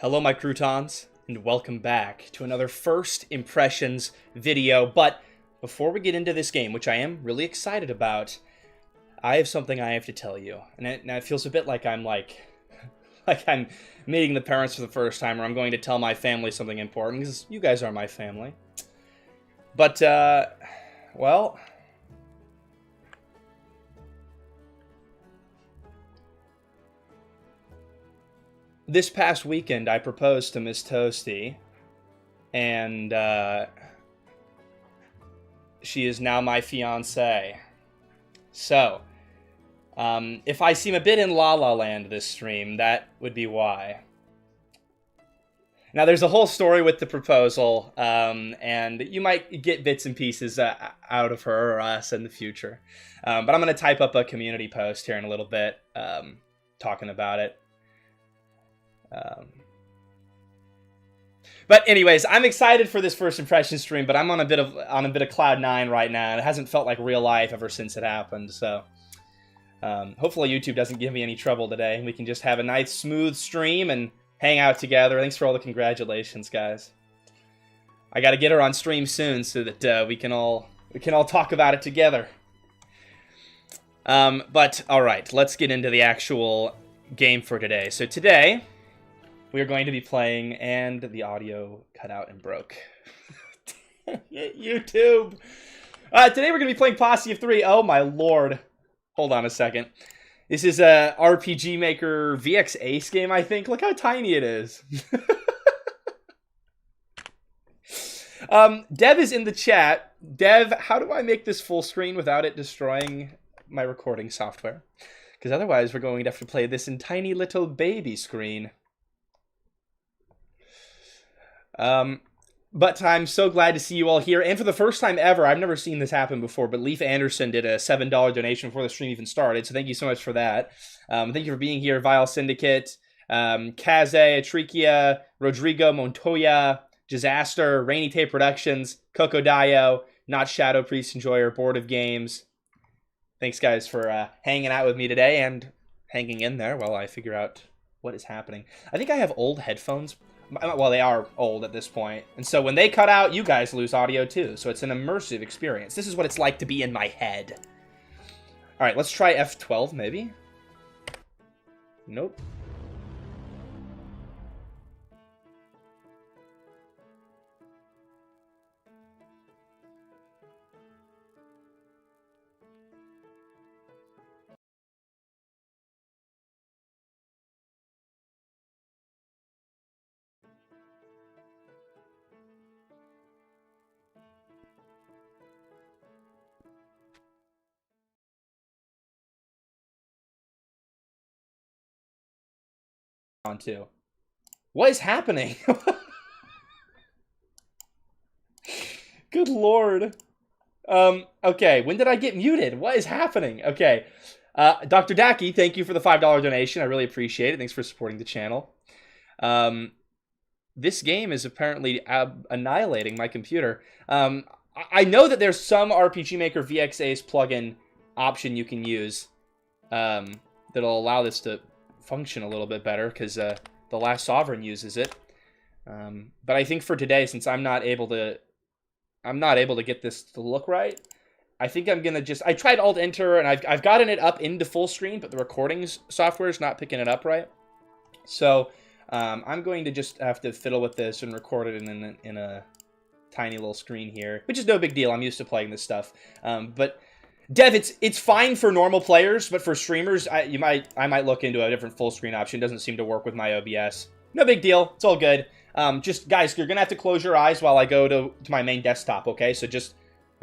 Hello my croutons, and welcome back to another first impressions video. But before we get into this game, which I am really excited about, I have something I have to tell you. And it feels a bit like I'm like I'm meeting the parents for the first time, or I'm going to tell my family something important, because you guys are my family. But, well, this past weekend, I proposed to Miss Toasty, and she is now my fiancée. So, if I seem a bit in La La Land this stream, that would be why. Now, there's a whole story with the proposal, and you might get bits and pieces out of her or us in the future. But I'm going to type up a community post here in a little bit, talking about it. But anyways, I'm excited for this first impression stream, but I'm on a bit of cloud 9 right now, and it hasn't felt like real life ever since it happened. So hopefully YouTube doesn't give me any trouble today, and we can just have a nice smooth stream and hang out together. Thanks for all the congratulations, guys. I got to get her on stream soon so that we can all talk about it together. But all right, let's get into the actual game for today. So today we are going to be playing, and the audio cut out and broke. YouTube. Today we're going to be playing Posse of Three. Oh my lord. Hold on a second. This is a RPG Maker VX Ace game, I think. Look how tiny it is. Dev is in the chat. Dev, how do I make this full screen without it destroying my recording software? Because otherwise we're going to have to play this in tiny little baby screen. But I'm so glad to see you all here. And for the first time ever, I've never seen this happen before, but Leaf Anderson did a $7 donation before the stream even started. So thank you so much for that. Thank you for being here, Vile Syndicate, Kaze, Atrikia, Rodrigo Montoya, Disaster, Rainy Tape Productions, Coco Dio, Not Shadow Priest Enjoyer, Board of Games. Thanks, guys, for hanging out with me today and hanging in there while I figure out what is happening. I think I have old headphones. Well, they are old at this point. And so when they cut out, you guys lose audio too. So it's an immersive experience. This is what it's like to be in my head. All right, let's try F12 maybe. Nope. On too. What is happening? Good lord. Okay, when did I get muted? What is happening? Okay. Dr. Daki, thank you for the $5 donation. I really appreciate it. Thanks for supporting the channel. This game is apparently annihilating my computer. I know that there's some RPG Maker VXA's plugin option you can use that'll allow this to function a little bit better, because The Last Sovereign uses it. But I think for today, since I'm not able to get this to look right, I think I'm gonna I tried Alt Enter and I've gotten it up into full screen, but the recordings software is not picking it up right. So I'm going to just have to fiddle with this and record it in a tiny little screen here, which is no big deal. I'm used to playing this stuff. But Dev, it's fine for normal players, but for streamers, I might look into a different full screen option. It doesn't seem to work with my OBS. No big deal. It's all good. Just, guys, you're going to have to close your eyes while I go to my main desktop, okay? So just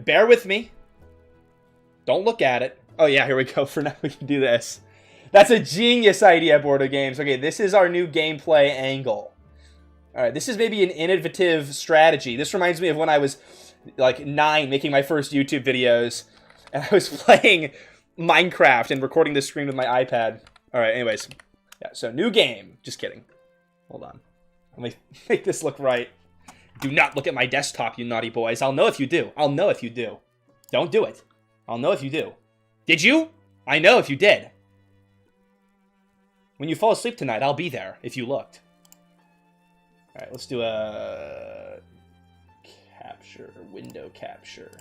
bear with me. Don't look at it. Oh, yeah, here we go. For now, we can do this. That's a genius idea, Board of Games. Okay, this is our new gameplay angle. All right, this is maybe an innovative strategy. This reminds me of when I was, like, 9, making my first YouTube videos. And I was playing Minecraft and recording this screen with my iPad. All right, anyways. Yeah, so new game. Just kidding. Hold on. Let me make this look right. Do not look at my desktop, you naughty boys. I'll know if you do. I'll know if you do. Don't do it. I'll know if you do. Did you? I know if you did. When you fall asleep tonight, I'll be there if you looked. Alright, let's do a capture, window capture.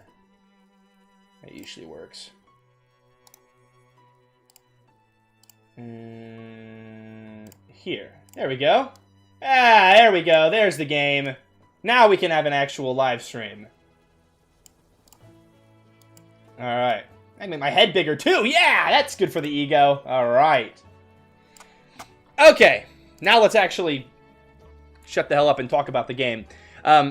That usually works. Here. There we go. Ah, there we go. There's the game. Now we can have an actual live stream. Alright. I made my head bigger too. Yeah, that's good for the ego. Alright. Okay. Now let's actually shut the hell up and talk about the game.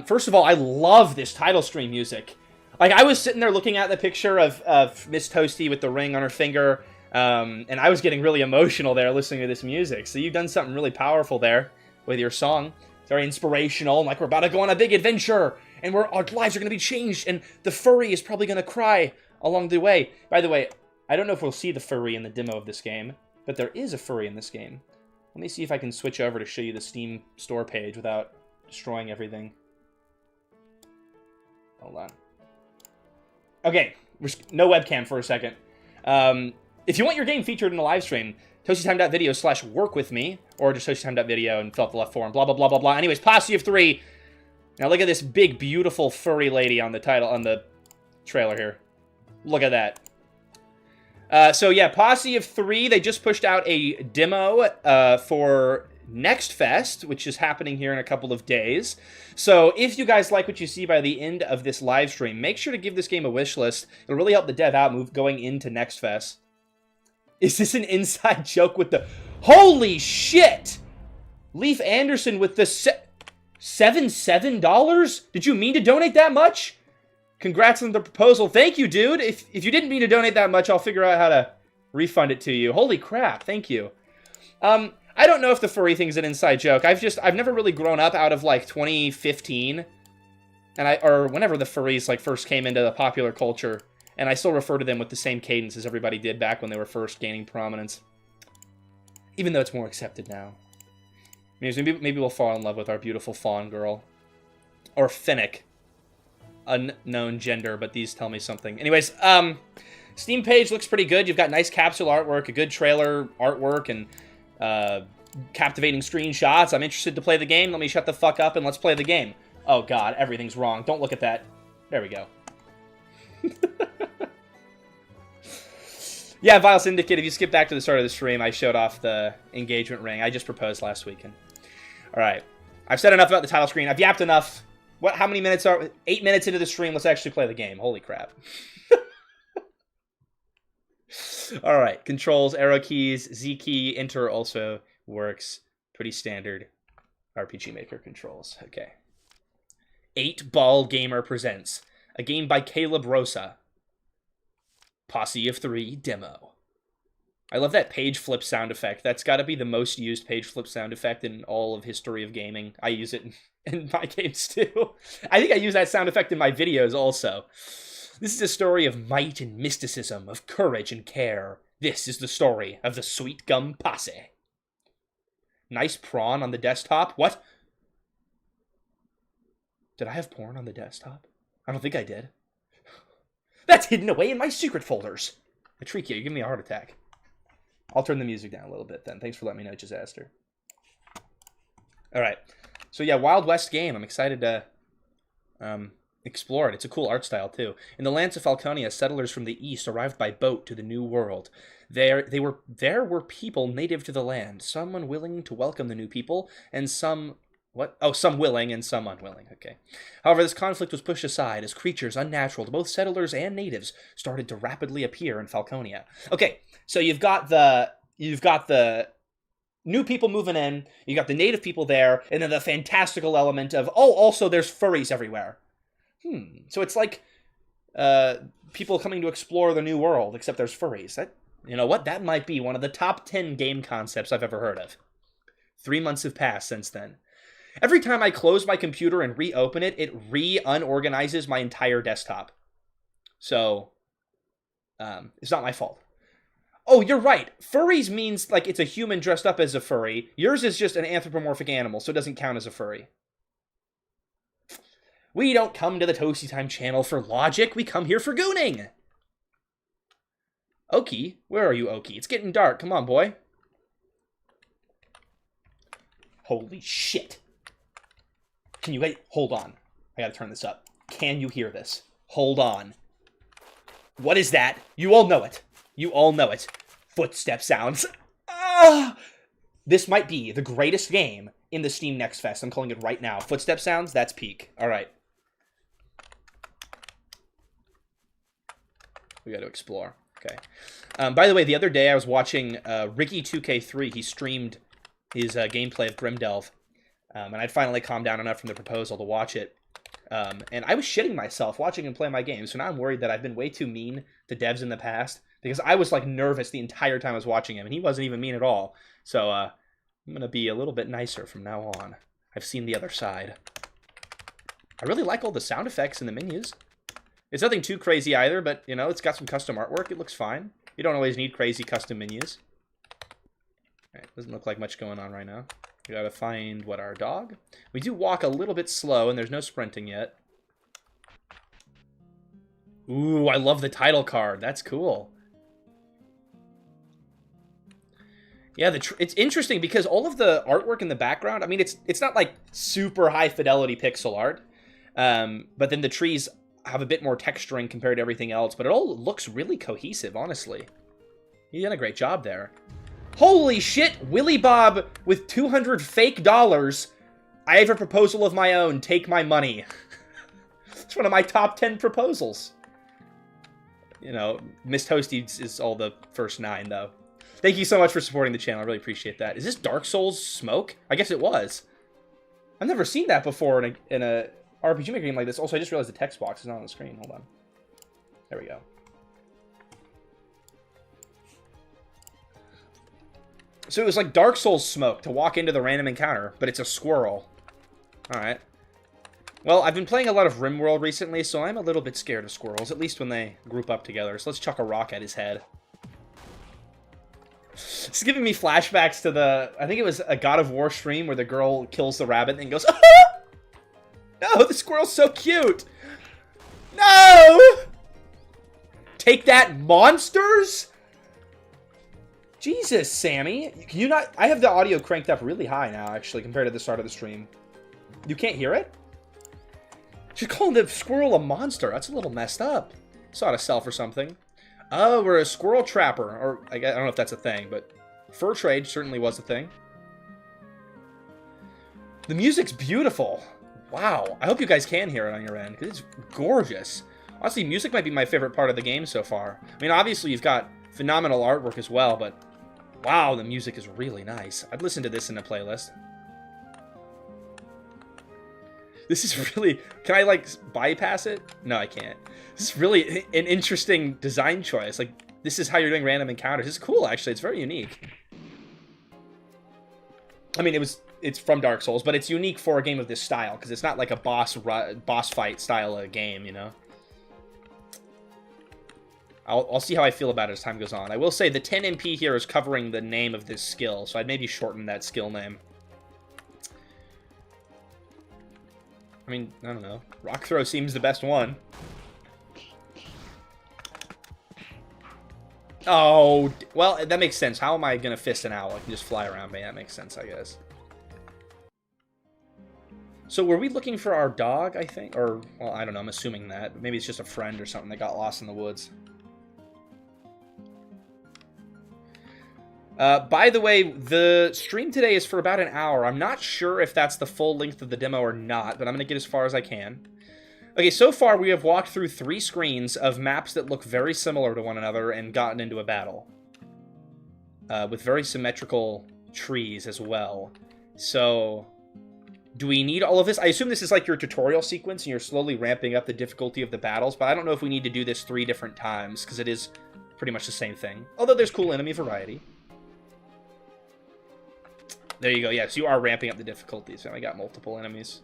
First of all, I love this title screen music. Like, I was sitting there looking at the picture of Miss Toasty with the ring on her finger, and I was getting really emotional there listening to this music. So you've done something really powerful there with your song. It's very inspirational, and like we're about to go on a big adventure, and our lives are going to be changed, and the furry is probably going to cry along the way. By the way, I don't know if we'll see the furry in the demo of this game, but there is a furry in this game. Let me see if I can switch over to show you the Steam store page without destroying everything. Hold on. Okay, no webcam for a second. If you want your game featured in a live stream, ToastyTime.video/workwithme, or just ToastyTime.video and fill out the left form, blah, blah, blah, blah, blah. Anyways, Posse of Three. Now look at this big, beautiful furry lady on the title, on the trailer here. Look at that. So yeah, Posse of Three, they just pushed out a demo for Next Fest, which is happening here in a couple of days. So if you guys like what you see by the end of this live stream, make sure to give this game a wish list. It'll really help the dev out going into Next Fest. Is this an inside joke with the... Holy shit! Leaf Anderson with the $7? Did you mean to donate that much? Congrats on the proposal. Thank you, dude. If you didn't mean to donate that much, I'll figure out how to refund it to you. Holy crap, thank you. I don't know if the furry thing's an inside joke. I've never really grown up out of, like, 2015. Or whenever the furries, like, first came into the popular culture. And I still refer to them with the same cadence as everybody did back when they were first gaining prominence. Even though it's more accepted now. Maybe we'll fall in love with our beautiful fawn girl. Or Fennic. Unknown gender, but these tell me something. Anyways, Steam page looks pretty good. You've got nice capsule artwork, a good trailer artwork, and captivating screenshots. I'm interested to play the game. Let me shut the fuck up and let's play the game. Oh god, everything's wrong. Don't look at that. There we go. Yeah, Vile Syndicate, if you skip back to the start of the stream, I showed off the engagement ring. I just proposed last weekend. Alright. I've said enough about the title screen. I've yapped enough. How many minutes are... 8 minutes into the stream, let's actually play the game. Holy crap. Alright, controls, arrow keys, Z key, enter also works. Pretty standard RPG Maker controls. Okay. 8-Ball Gamer presents a game by Caleb Rosa. Posse of Three demo. I love that page flip sound effect. That's got to be the most used page flip sound effect in all of history of gaming. I use it in my games too. I think I use that sound effect in my videos also. This is a story of might and mysticism, of courage and care. This is the story of the Sweet Gum Posse. Nice prawn on the desktop. What? Did I have porn on the desktop? I don't think I did. That's hidden away in my secret folders. Atrikia, you're giving me a heart attack. I'll turn the music down a little bit then. Thanks for letting me know, Disaster. Alright. So yeah, Wild West game. I'm excited to explore it. It's a cool art style too. In the lands of Falconia, settlers from the east arrived by boat to the New World. There were people native to the land, some unwilling to welcome the new people, and some... What? Oh, some willing and some unwilling. Okay. However, this conflict was pushed aside as creatures unnatural to both settlers and natives started to rapidly appear in Falconia. Okay, so you've got the new people moving in, you got the native people there, and then the fantastical element of, oh, also there's furries everywhere. So it's like people coming to explore the new world, except there's furries. You know what? That might be one of the top 10 game concepts I've ever heard of. 3 months have passed since then. Every time I close my computer and reopen it, it unorganizes my entire desktop. So, it's not my fault. Oh, you're right. Furries means, like, it's a human dressed up as a furry. Yours is just an anthropomorphic animal, so it doesn't count as a furry. We don't come to the ToastyTime channel for logic. We come here for gooning. Oakey? Where are you, Oakey? It's getting dark. Come on, boy. Holy shit. Can you wait? Hold on. I gotta turn this up. Can you hear this? Hold on. What is that? You all know it. You all know it. Footstep sounds. Ah! This might be the greatest game in the Steam Next Fest. I'm calling it right now. Footstep sounds, that's peak. All right. We got to explore. Okay. By the way, the other day I was watching Ricky2K3. He streamed his gameplay of Grimdelve. And I'd finally calmed down enough from the proposal to watch it. And I was shitting myself watching him play my game. So now I'm worried that I've been way too mean to devs in the past. Because I was like nervous the entire time I was watching him. And he wasn't even mean at all. So I'm going to be a little bit nicer from now on. I've seen the other side. I really like all the sound effects in the menus. It's nothing too crazy either, but, you know, it's got some custom artwork. It looks fine. You don't always need crazy custom menus. Alright, doesn't look like much going on right now. We gotta find, what, our dog? We do walk a little bit slow, and there's no sprinting yet. Ooh, I love the title card. That's cool. Yeah, it's interesting because all of the artwork in the background, I mean, it's not like super high fidelity pixel art, but then the trees have a bit more texturing compared to everything else, but it all looks really cohesive, honestly. You did a great job there. Holy shit, Willy Bob with 200 fake dollars. I have a proposal of my own. Take my money. It's one of my top 10 proposals. You know, Miss Toasty is all the first 9, though. Thank you so much for supporting the channel. I really appreciate that. Is this Dark Souls smoke? I guess it was. I've never seen that before in a RPG Maker game like this. Also, I just realized the text box is not on the screen. Hold on. There we go. So it was like Dark Souls smoke to walk into the random encounter, but it's a squirrel. Alright. Well, I've been playing a lot of RimWorld recently, so I'm a little bit scared of squirrels, at least when they group up together. So let's chuck a rock at his head. It's giving me flashbacks to the... I think it was a God of War stream where the girl kills the rabbit and goes, ah! No, the squirrel's so cute! No! Take that, monsters! Jesus, Sammy. Can you not... I have the audio cranked up really high now, actually, compared to the start of the stream. You can't hear it? She's calling the squirrel a monster. That's a little messed up. Saw it a sell for something. Oh, we're a squirrel trapper. Or, I don't know if that's a thing, but... Fur trade certainly was a thing. The music's beautiful. Wow. I hope you guys can hear it on your end, because it's gorgeous. Honestly, music might be my favorite part of the game so far. I mean, obviously, you've got phenomenal artwork as well, but... Wow, the music is really nice. I'd listen to this in a playlist. This is really... Can I, like, bypass it? No, I can't. This is really an interesting design choice. Like, this is how you're doing random encounters. It's cool, actually. It's very unique. I mean, it's from Dark Souls, but it's unique for a game of this style, because it's not like a boss fight style of game, you know? I'll see how I feel about it as time goes on. I will say the 10 MP here is covering the name of this skill, so I'd maybe shorten that skill name. I mean, I don't know. Rock throw seems the best one. Oh, well, that makes sense. How am I going to fist an owl? I can just fly around me. That makes sense, I guess. So were we looking for our dog, I think? Or, well, I don't know. I'm assuming that. Maybe it's just a friend or something that got lost in the woods. By the way, the stream today is for about an hour. I'm not sure if that's the full length of the demo or not, but I'm going to get as far as I can. Okay, so far we have walked through 3 screens of maps that look very similar to one another and gotten into a battle. With very symmetrical trees as well. So, do we need all of this? I assume this is like your tutorial sequence and you're slowly ramping up the difficulty of the battles, but I don't know if we need to do this 3 different times, because it is pretty much the same thing. Although there's cool enemy variety. There you go, yes, you are ramping up the difficulties. So I got multiple enemies.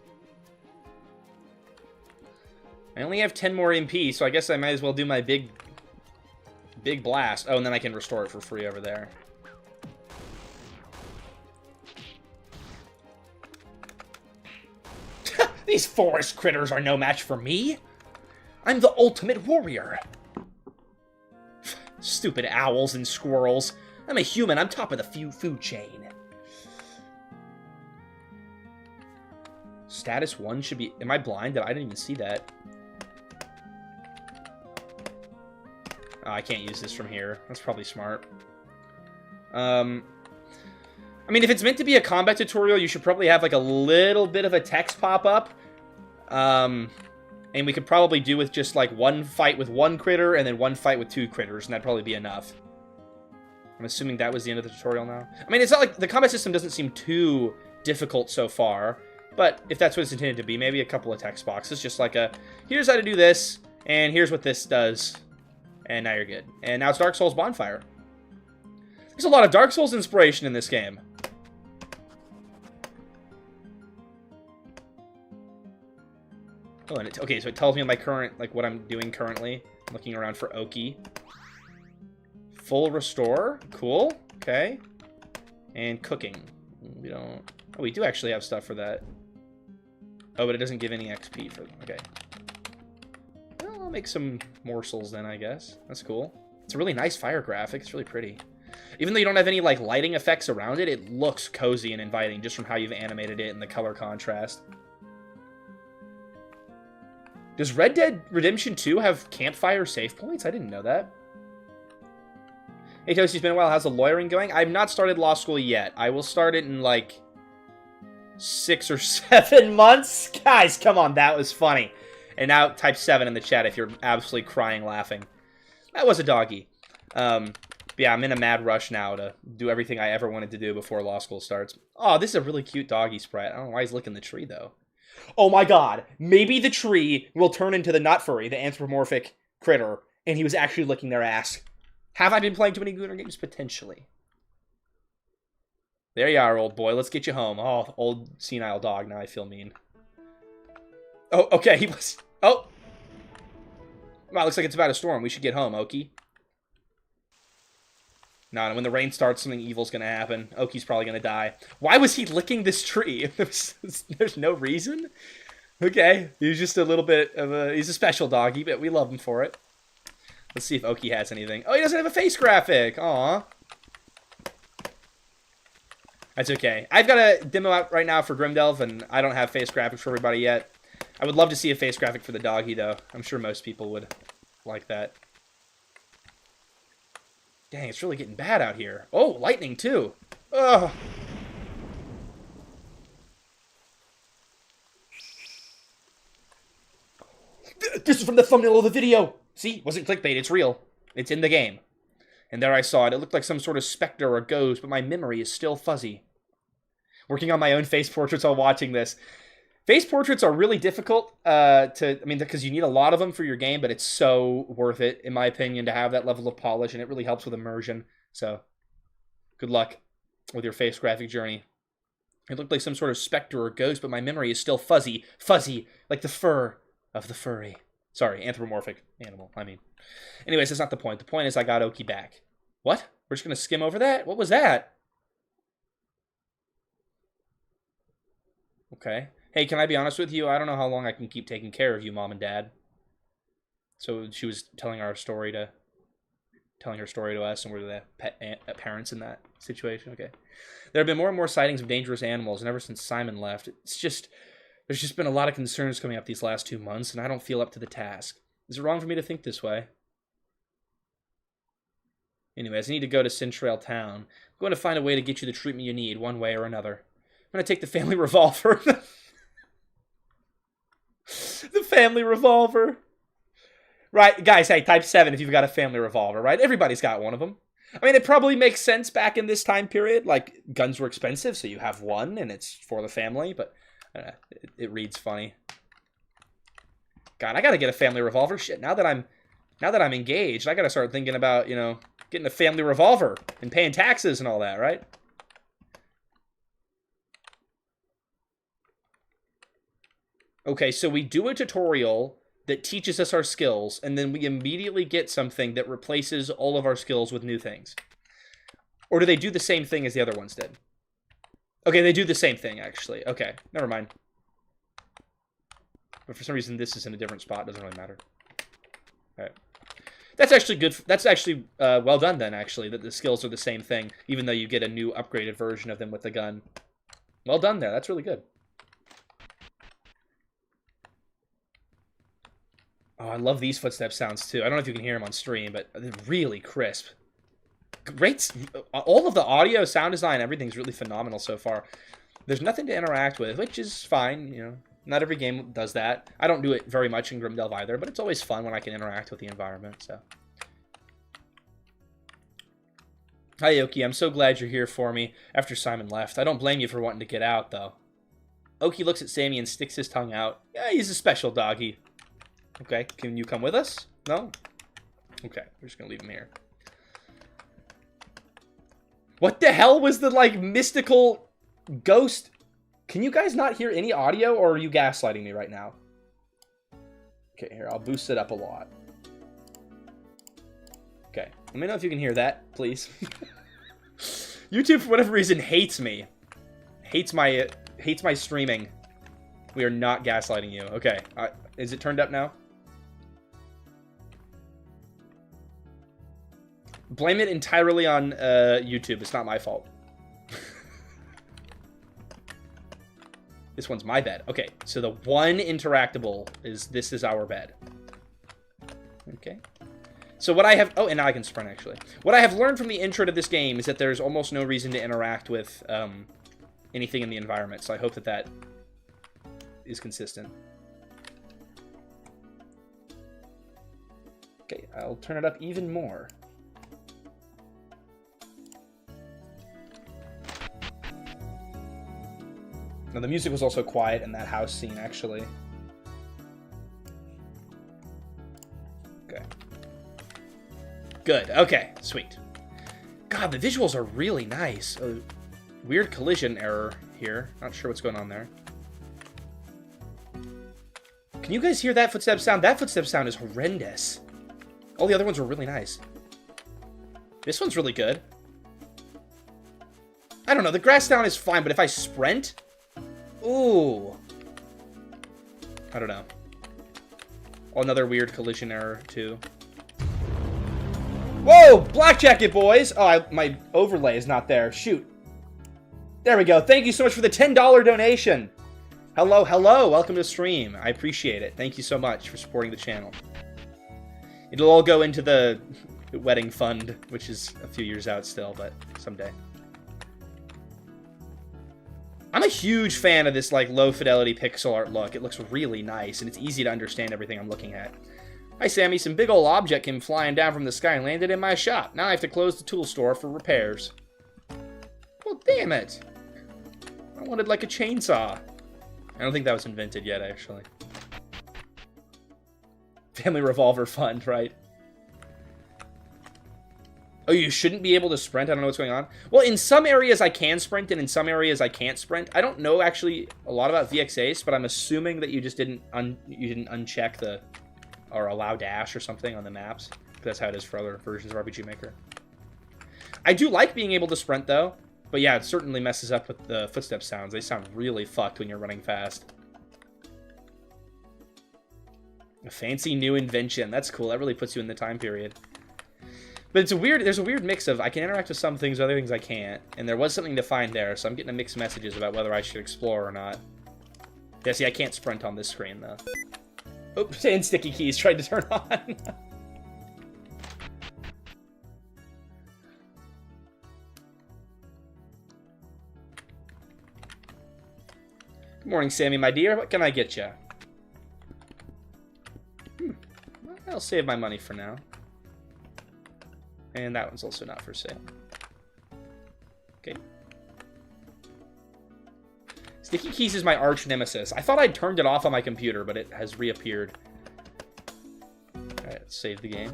I only have 10 more MP, so I guess I might as well do my big blast. Oh, and then I can restore it for free over there. These forest critters are no match for me. I'm the ultimate warrior. Stupid owls and squirrels. I'm a human. I'm top of the food chain. Status 1 should be... Am I blind? I didn't even see that. Oh, I can't use this from here. That's probably smart. I mean, if it's meant to be a combat tutorial, you should probably have, like, a little bit of a text pop up. And we could probably do with just, like, one fight with one critter and then one fight with 2 critters, and that'd probably be enough. I'm assuming that was the end of the tutorial now. I mean, it's not like... The combat system doesn't seem too difficult so far. But if that's what it's intended to be, maybe a couple of text boxes. Just like a, here's how to do this, and here's what this does. And now you're good. And now it's Dark Souls Bonfire. There's a lot of Dark Souls inspiration in this game. Oh, and okay, so it tells me my current, like, what I'm doing currently. I'm looking around for Oakey. Full restore. Cool. Okay. And cooking. We don't... Oh, we do actually have stuff for that. Oh, but it doesn't give any XP for... Okay. Well, I'll make some morsels then, I guess. That's cool. It's a really nice fire graphic. It's really pretty. Even though you don't have any, like, lighting effects around it, it looks cozy and inviting just from how you've animated it and the color contrast. Does Red Dead Redemption 2 have campfire save points? I didn't know that. Hey, Toasty, it's been a while. How's the lawyering going? I've not started law school yet. I will start it in, like... 6 or 7 months? Guys, come on, that was funny. And now type 7 in the chat if you're absolutely crying laughing. That was a doggy. But yeah, I'm in a mad rush now to do everything I ever wanted to do before law school starts. Oh, this is a really cute doggy sprite. I don't know why he's licking the tree, though. Oh my god, maybe the tree will turn into the nut furry, the anthropomorphic critter, and he was actually licking their ass. Have I been playing too many Gooner games? Potentially. There you are, old boy. Let's get you home. Oh, old senile dog. Now I feel mean. Oh, okay. He was... Oh! Wow, looks like it's about to storm. We should get home, Oakey. No, when the rain starts, something evil's gonna happen. Oakey's probably gonna die. Why was he licking this tree? There's no reason? Okay. He's just a little bit of a... He's a special doggy, but we love him for it. Let's see if Oakey has anything. Oh, he doesn't have a face graphic! Aw. That's okay. I've got a demo out right now for Grimdelve, and I don't have face graphics for everybody yet. I would love to see a face graphic for the doggy, though. I'm sure most people would like that. Dang, it's really getting bad out here. Oh, lightning, too. Ugh. This is from the thumbnail of the video. See? It wasn't clickbait. It's real. It's in the game. And there I saw it. It looked like some sort of specter or ghost, but my memory is still fuzzy. Working on my own face portraits while watching this. Face portraits are really difficult because you need a lot of them for your game, but it's so worth it, in my opinion, to have that level of polish, and it really helps with immersion. So, good luck with your face graphic journey. It looked like some sort of specter or ghost, but my memory is still fuzzy. Fuzzy, like the fur of the furry. Sorry, anthropomorphic animal, I mean. Anyways, that's not the point. The point is I got Oakey back. What? We're just going to skim over that? What was that? Okay. Hey, can I be honest with you? I don't know how long I can keep taking care of you, Mom and Dad. So she was telling her story to us, and we're the parents in that situation. Okay. There have been more and more sightings of dangerous animals, and ever since Simon left, there's just been a lot of concerns coming up these last 2 months, and I don't feel up to the task. Is it wrong for me to think this way? Anyways, I need to go to Centrail town. I'm going to find a way to get you the treatment you need, one way or another. I'm going to take the family revolver. The family revolver. Right, guys, hey, type 7 if you've got a family revolver, right? Everybody's got one of them. I mean, it probably makes sense back in this time period. Like, guns were expensive, so you have one, and it's for the family, but it reads funny. God, I gotta get a family revolver. Shit, now that I'm engaged, I gotta start thinking about, getting a family revolver and paying taxes and all that, right? Okay, so we do a tutorial that teaches us our skills, and then we immediately get something that replaces all of our skills with new things. Or do they do the same thing as the other ones did? Okay, they do the same thing, actually. Okay, never mind. But for some reason, this is in a different spot. Doesn't really matter. All right. That's actually good. That's actually well done, then, actually, that the skills are the same thing, even though you get a new upgraded version of them with the gun. Well done there. That's really good. Oh, I love these footstep sounds too. I don't know if you can hear them on stream, but they're really crisp. Great. All of the audio, sound design, everything's really phenomenal so far. There's nothing to interact with, which is fine, you know. Not every game does that. I don't do it very much in Grimdelve either, but it's always fun when I can interact with the environment, so. Hi, Oakey. I'm so glad you're here for me after Simon left. I don't blame you for wanting to get out, though. Oakey looks at Sammy and sticks his tongue out. Yeah, he's a special doggy. Okay, can you come with us? No? Okay, we're just gonna leave him here. What the hell was the, like, mystical ghost? Can you guys not hear any audio, or are you gaslighting me right now? Okay, here, I'll boost it up a lot. Okay, let me know if you can hear that, please. YouTube, for whatever reason, hates me. Hates my streaming. We are not gaslighting you. Okay, is it turned up now? Blame it entirely on YouTube. It's not my fault. This one's my bed. Okay, so the one interactable is this is our bed. Okay. So what I have... Oh, and now I can sprint, actually. What I have learned from the intro to this game is that there's almost no reason to interact with anything in the environment. So I hope that that is consistent. Okay, I'll turn it up even more. Now, the music was also quiet in that house scene, actually. Okay. Good. Okay. Sweet. God, the visuals are really nice. Weird collision error here. Not sure what's going on there. Can you guys hear that footstep sound? That footstep sound is horrendous. All the other ones were really nice. This one's really good. I don't know. The grass sound is fine, but if I sprint... Ooh. I don't know. Oh, another weird collision error, too. Whoa! Black jacket, boys! Oh, my overlay is not there. Shoot. There we go. Thank you so much for the $10 donation. Hello, hello. Welcome to the stream. I appreciate it. Thank you so much for supporting the channel. It'll all go into the wedding fund, which is a few years out still, but someday. I'm a huge fan of this, like, low-fidelity pixel art look. It looks really nice, and it's easy to understand everything I'm looking at. Hi, Sammy. Some big old object came flying down from the sky and landed in my shop. Now I have to close the tool store for repairs. Well, damn it. I wanted, like, a chainsaw. I don't think that was invented yet, actually. Family revolver fund, right? Oh, you shouldn't be able to sprint? I don't know what's going on. Well, in some areas I can sprint, and in some areas I can't sprint. I don't know, actually, a lot about VX8, but I'm assuming that you just didn't uncheck the... or allow dash or something on the maps. That's how it is for other versions of RPG Maker. I do like being able to sprint, though. But yeah, it certainly messes up with the footstep sounds. They sound really fucked when you're running fast. A fancy new invention. That's cool. That really puts you in the time period. But it's a weird, there's a weird mix of I can interact with some things, other things I can't. And there was something to find there, so I'm getting a mixed messages about whether I should explore or not. Yeah, see, I can't sprint on this screen, though. Oops, and sticky keys tried to turn on. Good morning, Sammy, my dear. What can I get you? I'll save my money for now. And that one's also not for sale. Okay. Sticky keys is my arch nemesis. I thought I'd turned it off on my computer, but it has reappeared. Alright, let's save the game.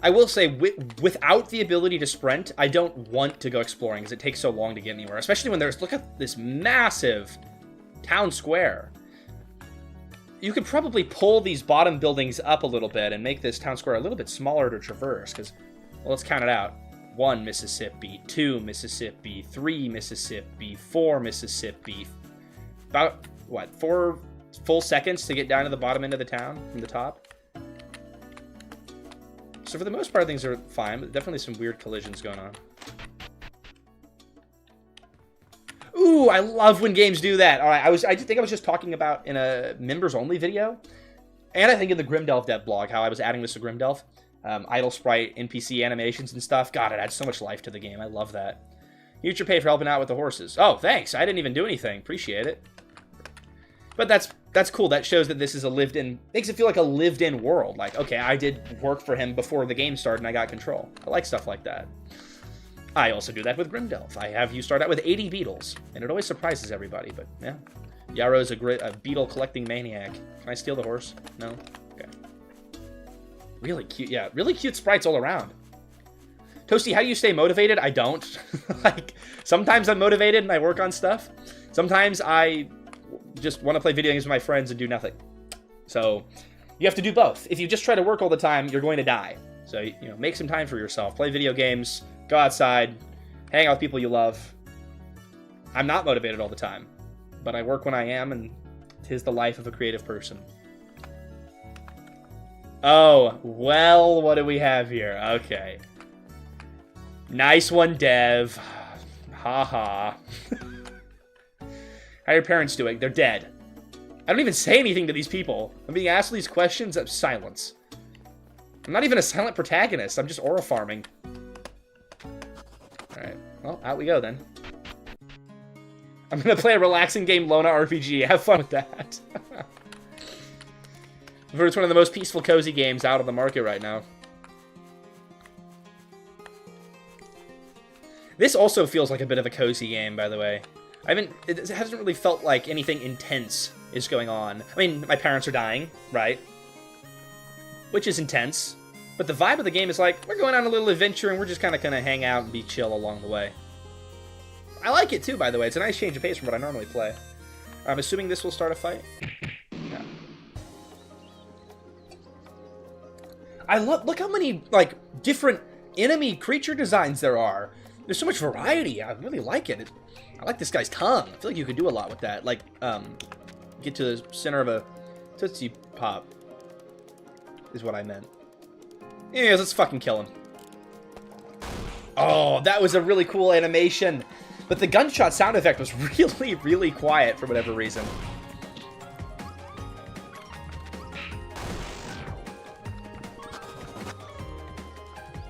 I will say, without the ability to sprint, I don't want to go exploring, because it takes so long to get anywhere. Especially when there's, look at this massive town square. You could probably pull these bottom buildings up a little bit and make this town square a little bit smaller to traverse, because, well, let's count it out. 1 Mississippi, 2 Mississippi, 3 Mississippi, 4 Mississippi. About, what, 4 full seconds to get down to the bottom end of the town from the top? So for the most part, things are fine, but definitely some weird collisions going on. Ooh, I love when games do that. All right, I think I was just talking about in a members-only video, and I think in the Grimdelve dev blog, how I was adding this to Grimdelve. Idle sprite, NPC animations and stuff. God, it adds so much life to the game. I love that. Here's your pay for helping out with the horses. Oh, thanks. I didn't even do anything. Appreciate it. But that's cool. That shows that this is a lived-in... Makes it feel like a lived-in world. Like, okay, I did work for him before the game started and I got control. I like stuff like that. I also do that with Grimdelve. I have you start out with 80 beetles, and it always surprises everybody, but yeah. Yarrow's a beetle-collecting maniac. Can I steal the horse? No? Okay. Really cute. Yeah, really cute sprites all around. Toasty, how do you stay motivated? I don't. Like, sometimes I'm motivated and I work on stuff. Sometimes I just want to play video games with my friends and do nothing. So, you have to do both. If you just try to work all the time, you're going to die. So, you know, make some time for yourself. Play video games, go outside, hang out with people you love. I'm not motivated all the time, but I work when I am, and 'tis the life of a creative person. Oh, well, what do we have here? Okay. Nice one, Dev. Ha. How are your parents doing? They're dead. I don't even say anything to these people. I'm being asked these questions of silence. I'm not even a silent protagonist. I'm just aura farming. Alright. Well, out we go then. I'm gonna play a relaxing game, Lona RPG. Have fun with that. I've heard it's one of the most peaceful, cozy games out on the market right now. This also feels like a bit of a cozy game, by the way. It hasn't really felt like anything intense is going on. I mean, my parents are dying, right? Which is intense. But the vibe of the game is like, we're going on a little adventure and we're just kind of gonna hang out and be chill along the way. I like it too, by the way. It's a nice change of pace from what I normally play. I'm assuming this will start a fight. Yeah. Look how many, like, different enemy creature designs there are. There's so much variety. I really like it. I like this guy's tongue. I feel like you could do a lot with that. Like, get to the center of a Tootsie Pop is what I meant. Anyways, let's fucking kill him. Oh, that was a really cool animation. But the gunshot sound effect was really, really quiet for whatever reason.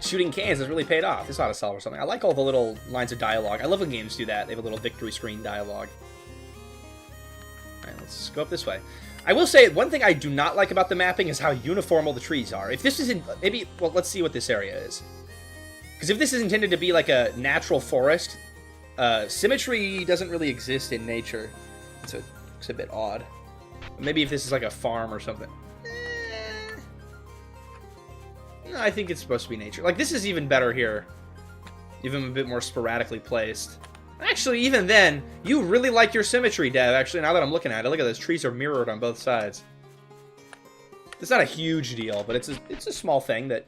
Shooting cans has really paid off. This ought to sell or something. I like all the little lines of dialogue. I love when games do that. They have a little victory screen dialogue. Alright, let's go up this way. I will say, one thing I do not like about the mapping is how uniform all the trees are. If this isn't... Maybe... Well, let's see what this area is. Because if this is intended to be like a natural forest, symmetry doesn't really exist in nature. It's a bit odd. Maybe if this is like a farm or something. No, I think it's supposed to be nature. Like, this is even better here. Even a bit more sporadically placed. Actually, even then, you really like your symmetry, Dev. Actually, now that I'm looking at it, look at those trees are mirrored on both sides. It's not a huge deal, but it's a small thing that,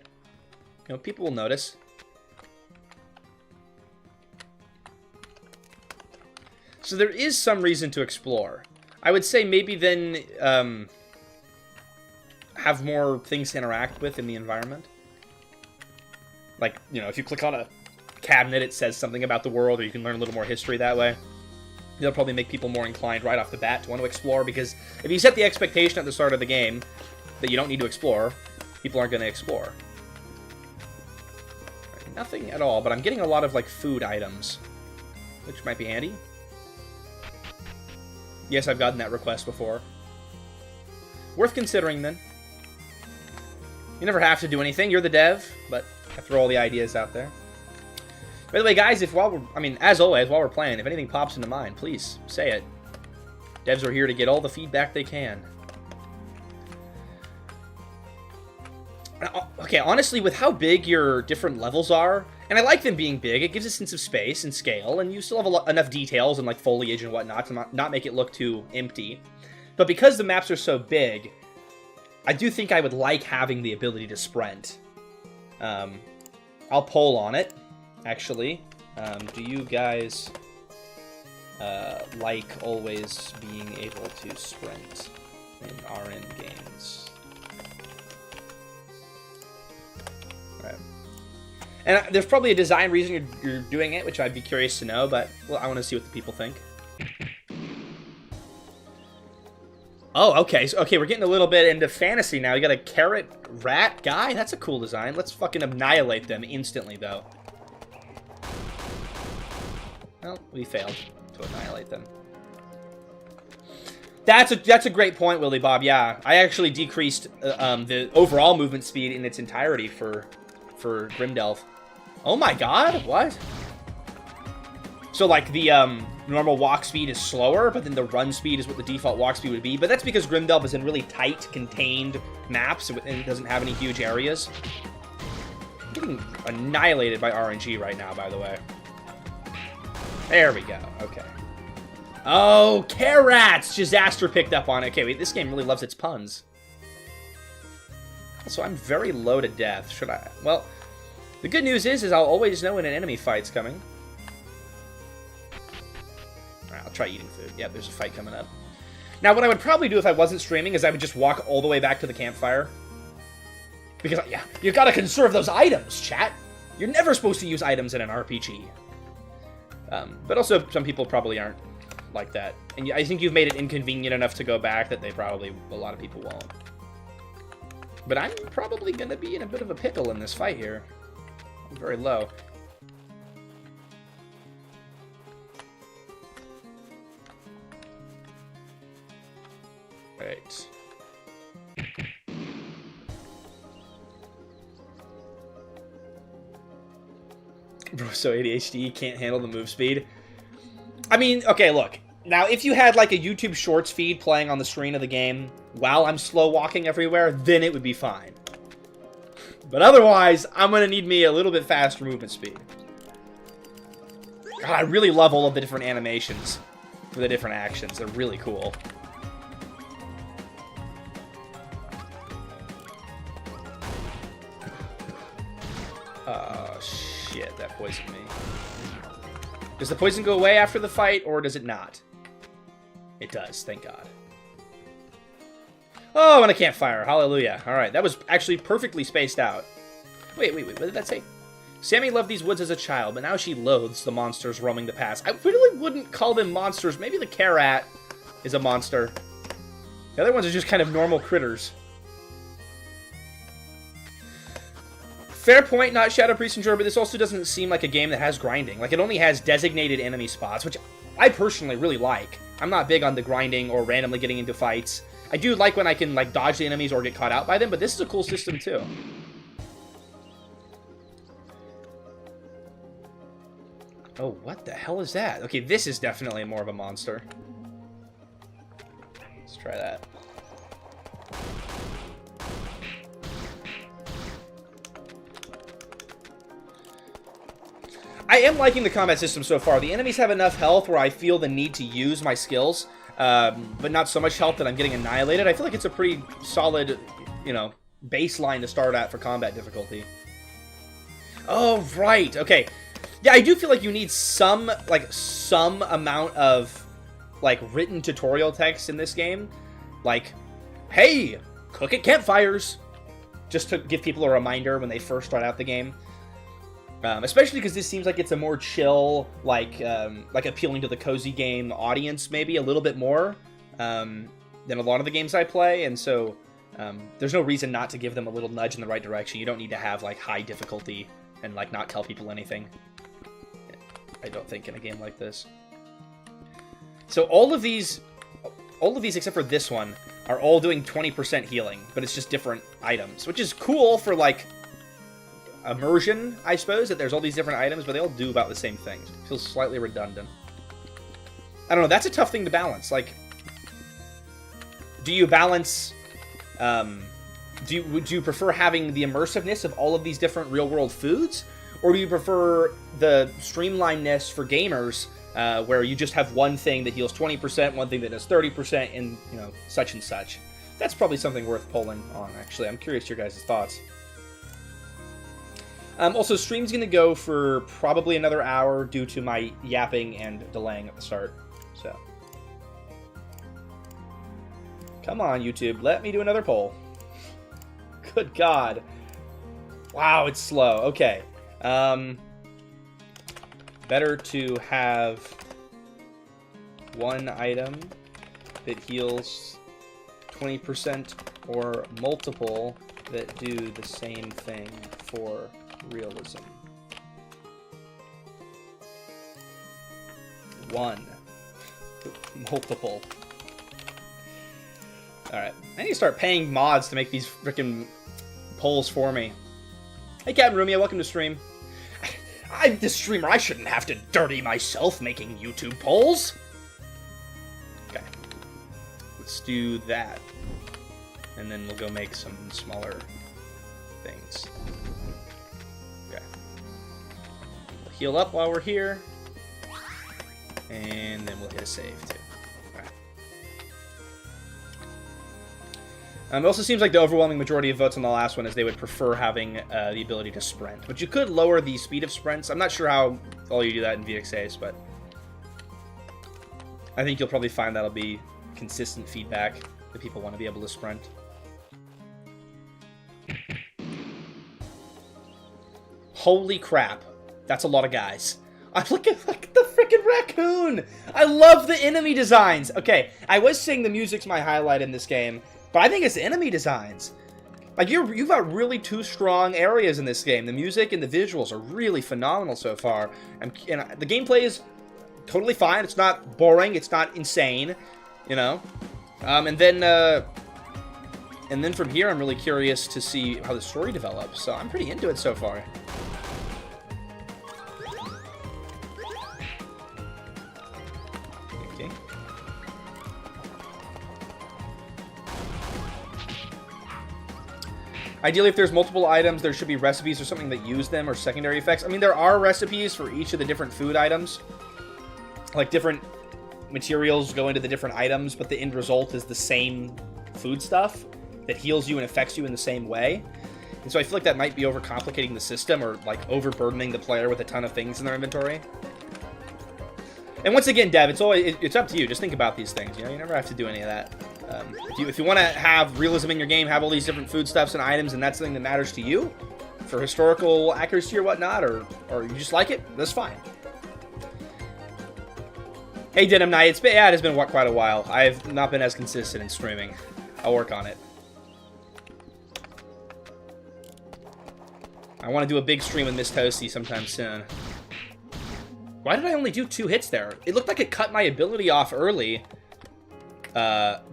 you know, people will notice. So there is some reason to explore. I would say maybe then have more things to interact with in the environment. Like, you know, if you click on a cabinet, it says something about the world, or you can learn a little more history that way. That'll probably make people more inclined right off the bat to want to explore, because if you set the expectation at the start of the game that you don't need to explore, people aren't going to explore. Right, nothing at all, but I'm getting a lot of, like, food items, which might be handy. Yes, I've gotten that request before. Worth considering, then. You never have to do anything. You're the dev, but I throw all the ideas out there. By the way, guys, as always, while we're playing, if anything pops into mind, please say it. Devs are here to get all the feedback they can. Okay, honestly, with how big your different levels are, and I like them being big, it gives a sense of space and scale, and you still have enough details and like foliage and whatnot to not make it look too empty. But because the maps are so big, I do think I would like having the ability to sprint. I'll poll on it, actually. Do you guys like always being able to sprint in RN games? Right. And there's probably a design reason you're doing it, which I'd be curious to know, but well, I want to see what the people think. Oh, okay. So, okay, we're getting a little bit into fantasy now. You got a carrot rat guy? That's a cool design. Let's fucking annihilate them instantly, though. Well, we failed to annihilate them. That's a great point, Willy Bob. Yeah, I actually decreased the overall movement speed in its entirety for Grimdelf. Oh my god, what? So like the normal walk speed is slower, but then the run speed is what the default walk speed would be. But that's because Grimdelf is in really tight, contained maps and it doesn't have any huge areas. I'm getting annihilated by RNG right now, by the way. There we go. Okay. Oh, carrots! Disaster picked up on it. Okay, wait, this game really loves its puns. So I'm very low to death. Should I? Well, the good news is I'll always know when an enemy fight's coming. Alright, I'll try eating food. Yep, there's a fight coming up. Now, what I would probably do if I wasn't streaming is I would just walk all the way back to the campfire. Because, yeah, you've got to conserve those items, chat. You're never supposed to use items in an RPG. But also, some people probably aren't like that. And I think you've made it inconvenient enough to go back that a lot of people won't. But I'm probably going to be in a bit of a pickle in this fight here. I'm very low. Right. Bro, so ADHD can't handle the move speed. I mean, okay, look. Now, if you had, like, a YouTube Shorts feed playing on the screen of the game while I'm slow walking everywhere, then it would be fine. But otherwise, I'm going to need me a little bit faster movement speed. God, I really love all of the different animations for the different actions. They're really cool. Oh, shit, that poisoned me. Does the poison go away after the fight, or does it not? It does, thank God. Oh, and I can't fire. Hallelujah. Alright, that was actually perfectly spaced out. Wait, what did that say? Sammy loved these woods as a child, but now she loathes the monsters roaming the pass. I really wouldn't call them monsters. Maybe the carrot is a monster. The other ones are just kind of normal critters. Fair point, not Shadow Priest and Jor, but this also doesn't seem like a game that has grinding. Like, it only has designated enemy spots, which I personally really like. I'm not big on the grinding or randomly getting into fights. I do like when I can, like, dodge the enemies or get caught out by them, but this is a cool system, too. Oh, what the hell is that? Okay, this is definitely more of a monster. Let's try that. I am liking the combat system so far. The enemies have enough health where I feel the need to use my skills, but not so much health that I'm getting annihilated. I feel like it's a pretty solid, you know, baseline to start at for combat difficulty. Oh, right. Okay. Yeah, I do feel like you need some amount of, like, written tutorial text in this game. Like, hey, cook at campfires. Just to give people a reminder when they first start out the game. Especially because this seems like it's a more chill, like appealing to the cozy game audience, maybe a little bit more than a lot of the games I play, and so there's no reason not to give them a little nudge in the right direction. You don't need to have like high difficulty and like not tell people anything. I don't think in a game like this. So all of these except for this one are all doing 20% healing, but it's just different items, which is cool for like immersion, I suppose, that there's all these different items, but they all do about the same thing. It feels slightly redundant. I don't know, that's a tough thing to balance. Like, do you balance, would you prefer having the immersiveness of all of these different real-world foods? Or do you prefer the streamlinedness for gamers, where you just have one thing that heals 20%, one thing that does 30%, and, you know, such and such? That's probably something worth polling on, actually. I'm curious your guys' thoughts. Also, stream's going to go for probably another hour due to my yapping and delaying at the start. So, come on, YouTube. Let me do another poll. Good God. Wow, it's slow. Okay. Better to have one item that heals 20% or multiple that do the same thing for realism. 1. Multiple. Alright. I need to start paying mods to make these frickin' polls for me. Hey, Captain Rumia, welcome to stream. I'm the streamer. I shouldn't have to dirty myself making YouTube polls. Okay. Let's do that. And then we'll go make some smaller things. Okay. We'll heal up while we're here. And then we'll hit a save, too. Okay. It also seems like the overwhelming majority of votes on the last one is they would prefer having the ability to sprint. But you could lower the speed of sprints. I'm not sure how well you do that in VXAs, but I think you'll probably find that'll be consistent feedback that people want to be able to sprint. Holy crap. That's a lot of guys. Look at the freaking raccoon! I love the enemy designs! Okay, I was saying the music's my highlight in this game, but I think it's the enemy designs. Like, you've got really two strong areas in this game. The music and the visuals are really phenomenal so far. And the gameplay is totally fine. It's not boring. It's not insane, you know? And then from here, I'm really curious to see how the story develops. So I'm pretty into it so far. Ideally, if there's multiple items, there should be recipes or something that use them or secondary effects. I mean, there are recipes for each of the different food items. Like, different materials go into the different items, but the end result is the same food stuff that heals you and affects you in the same way. And so I feel like that might be overcomplicating the system or, like, overburdening the player with a ton of things in their inventory. And once again, Dev, it's up to you. Just think about these things. You know, you never have to do any of that. If you want to have realism in your game, have all these different foodstuffs and items, and that's something that matters to you for historical accuracy or whatnot, or you just like it, that's fine. Hey, Denim Knight, it has been quite a while. I've not been as consistent in streaming. I'll work on it. I want to do a big stream with Miss Toasty sometime soon. Why did I only do 2 hits there? It looked like it cut my ability off early.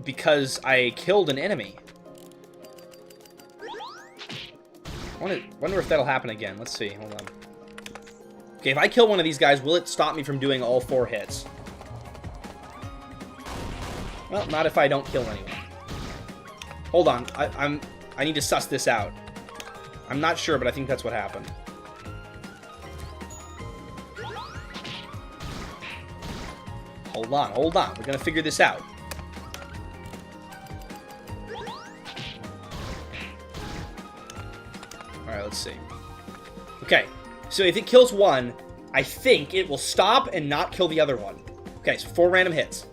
Because I killed an enemy. Wonder if that'll happen again. Let's see. Hold on. Okay, if I kill one of these guys, will it stop me from doing all 4 hits? Well, not if I don't kill anyone. Hold on. I need to suss this out. I'm not sure, but I think that's what happened. Hold on, hold on. We're gonna figure this out. Alright, let's see. Okay, so if it kills one, I think it will stop and not kill the other one. Okay, so 4 random hits.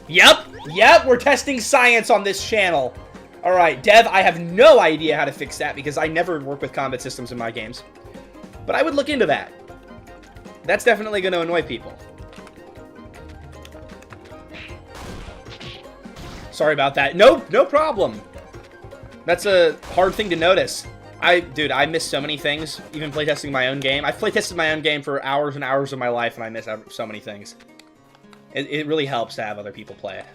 Yep, we're testing science on this channel. Alright, Dev, I have no idea how to fix that because I never work with combat systems in my games. But I would look into that. That's definitely going to annoy people. Sorry about that. No problem. That's a hard thing to notice. Dude, I miss so many things, even playtesting my own game. I've playtested my own game for hours and hours of my life, and I miss so many things. It really helps to have other people play it.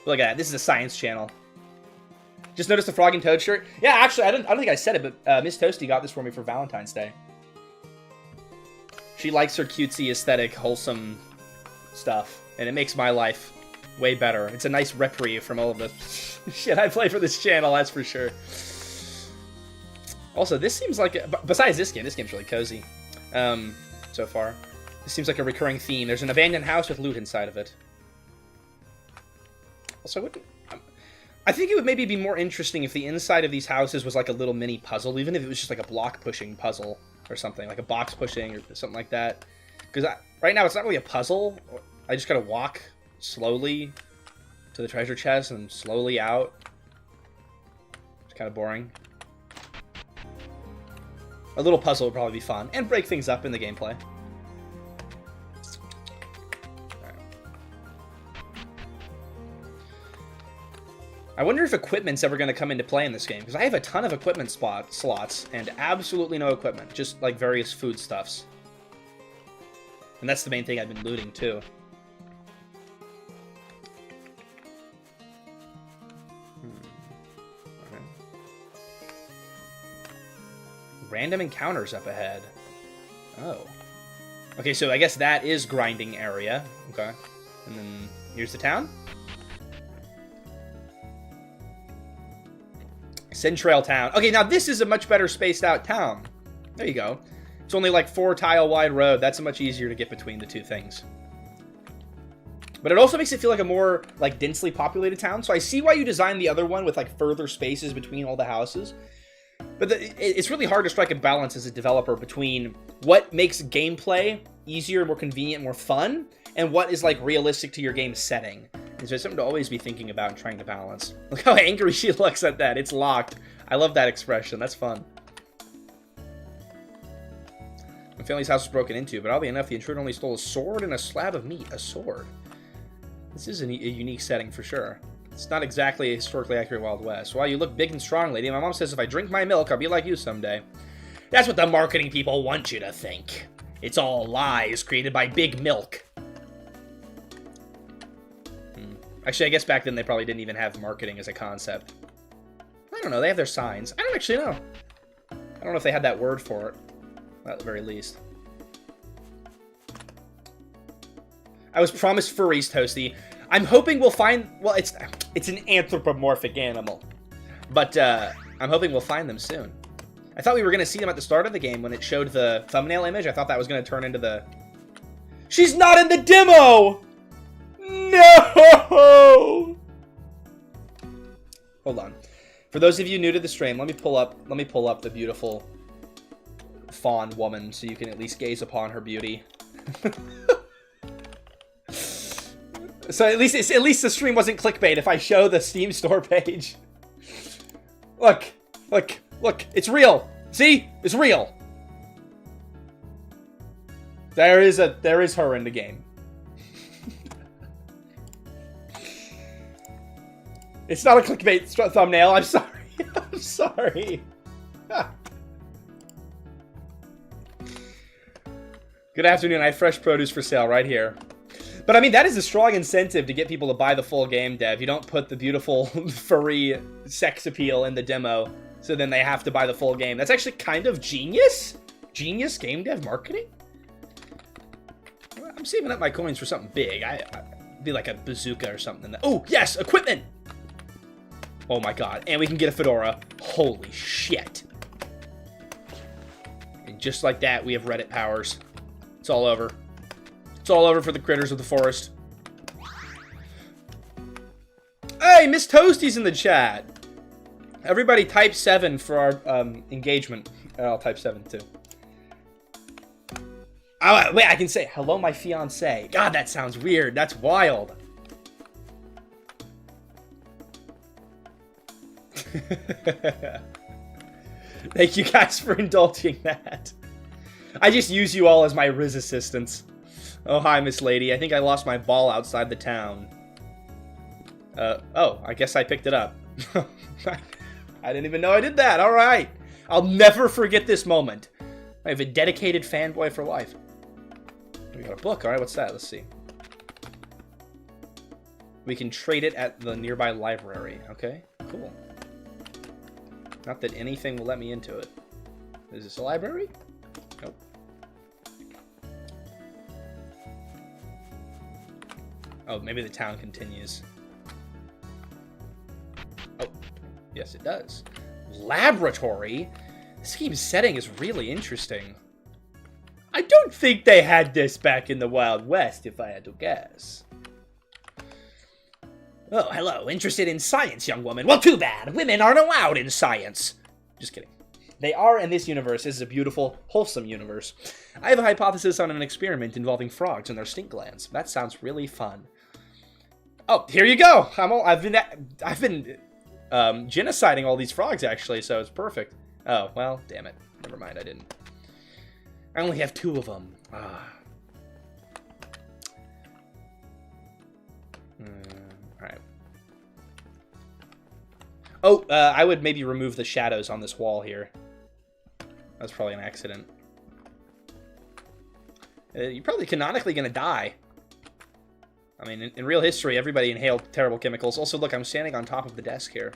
Look at that. This is a science channel. Just noticed the Frog and Toad shirt. Yeah, actually, I don't think I said it, but Miss Toasty got this for me for Valentine's Day. She likes her cutesy, aesthetic, wholesome stuff, and it makes my life way better. It's a nice reprieve from all of the shit I play for this channel, that's for sure. Also, this seems like, besides this game's really cozy so far. This seems like a recurring theme. There's an abandoned house with loot inside of it. Also, I think it would maybe be more interesting if the inside of these houses was like a little mini puzzle, even if it was just like a block-pushing puzzle or something, like a box pushing or something like that. Because right now it's not really a puzzle. I just gotta walk slowly to the treasure chest and slowly out. It's kind of boring. A little puzzle would probably be fun and break things up in the gameplay. I wonder if equipment's ever going to come into play in this game, because I have a ton of equipment slots and absolutely no equipment, just like various foodstuffs. And that's the main thing I've been looting too. Okay. Random encounters up ahead. Oh. Okay, so I guess that is grinding area. Okay. And then here's the town. Centrail town. Okay, now this is a much better spaced out town. There you go. It's only like 4 tile wide road. That's much easier to get between the two things. But it also makes it feel like a more like densely populated town. So I see why you designed the other one with like further spaces between all the houses. But it's really hard to strike a balance as a developer between what makes gameplay easier, more convenient, more fun, and what is like realistic to your game setting. And so it's something to always be thinking about and trying to balance. Look how angry she looks at that. It's locked. I love that expression. That's fun. My family's house was broken into, but oddly enough, the intruder only stole a sword and a slab of meat. A sword. This is a unique setting for sure. It's not exactly a historically accurate Wild West. While you look big and strong, lady, my mom says if I drink my milk, I'll be like you someday. That's what the marketing people want you to think. It's all lies created by Big Milk. Actually, I guess back then they probably didn't even have marketing as a concept. I don't know. They have their signs. I don't actually know. I don't know if they had that word for it. At the very least. I was promised furries, Toasty. I'm hoping we'll find... Well, it's an anthropomorphic animal. But I'm hoping we'll find them soon. I thought we were going to see them at the start of the game when it showed the thumbnail image. I thought that was going to turn into the... She's not in the demo! No! Hold on. For those of you new to the stream, let me pull up the beautiful fawn woman so you can at least gaze upon her beauty. So at least the stream wasn't clickbait if I show the Steam store page. Look, it's real. See? It's real. There is her in the game. It's not a clickbait thumbnail. I'm sorry. I'm sorry. Good afternoon. I have fresh produce for sale right here. But I mean, that is a strong incentive to get people to buy the full game, Dev. You don't put the beautiful furry sex appeal in the demo, so then they have to buy the full game. That's actually kind of genius. Genius game dev marketing. I'm saving up my coins for something big. I'd be like a bazooka or something. Oh, yes, equipment. Oh my god, and we can get a fedora. Holy shit. And just like that, we have Reddit powers. It's all over. It's all over for the critters of the forest. Hey, Miss Toasty's in the chat. Everybody type 7 for our engagement. I'll type 7 too. Oh, wait, I can say, hello, my fiance. God, that sounds weird. That's wild. Thank you guys for indulging that. I just use you all as my Riz assistants. Oh, hi, Miss Lady. I think I lost my ball outside the town. Oh, I guess I picked it up. I didn't even know I did that. All right. I'll never forget this moment. I have a dedicated fanboy for life. We got a book. All right, what's that? Let's see. We can trade it at the nearby library. Okay, cool. Not that anything will let me into it. Is this a library? Nope. Oh, maybe the town continues. Oh, yes it does. Laboratory? This game's setting is really interesting. I don't think they had this back in the Wild West, if I had to guess. Oh, hello. Interested in science, young woman? Well, too bad. Women aren't allowed in science. Just kidding. They are in this universe. This is a beautiful, wholesome universe. I have a hypothesis on an experiment involving frogs and their stink glands. That sounds really fun. Oh, here you go. I've been genociding all these frogs, actually, so it's perfect. Oh, well, damn it. Never mind, I didn't. I only have 2 of them. Alright. Oh, I would maybe remove the shadows on this wall here. That's probably an accident. You're probably canonically going to die. I mean, in real history, everybody inhaled terrible chemicals. Also, look, I'm standing on top of the desk here.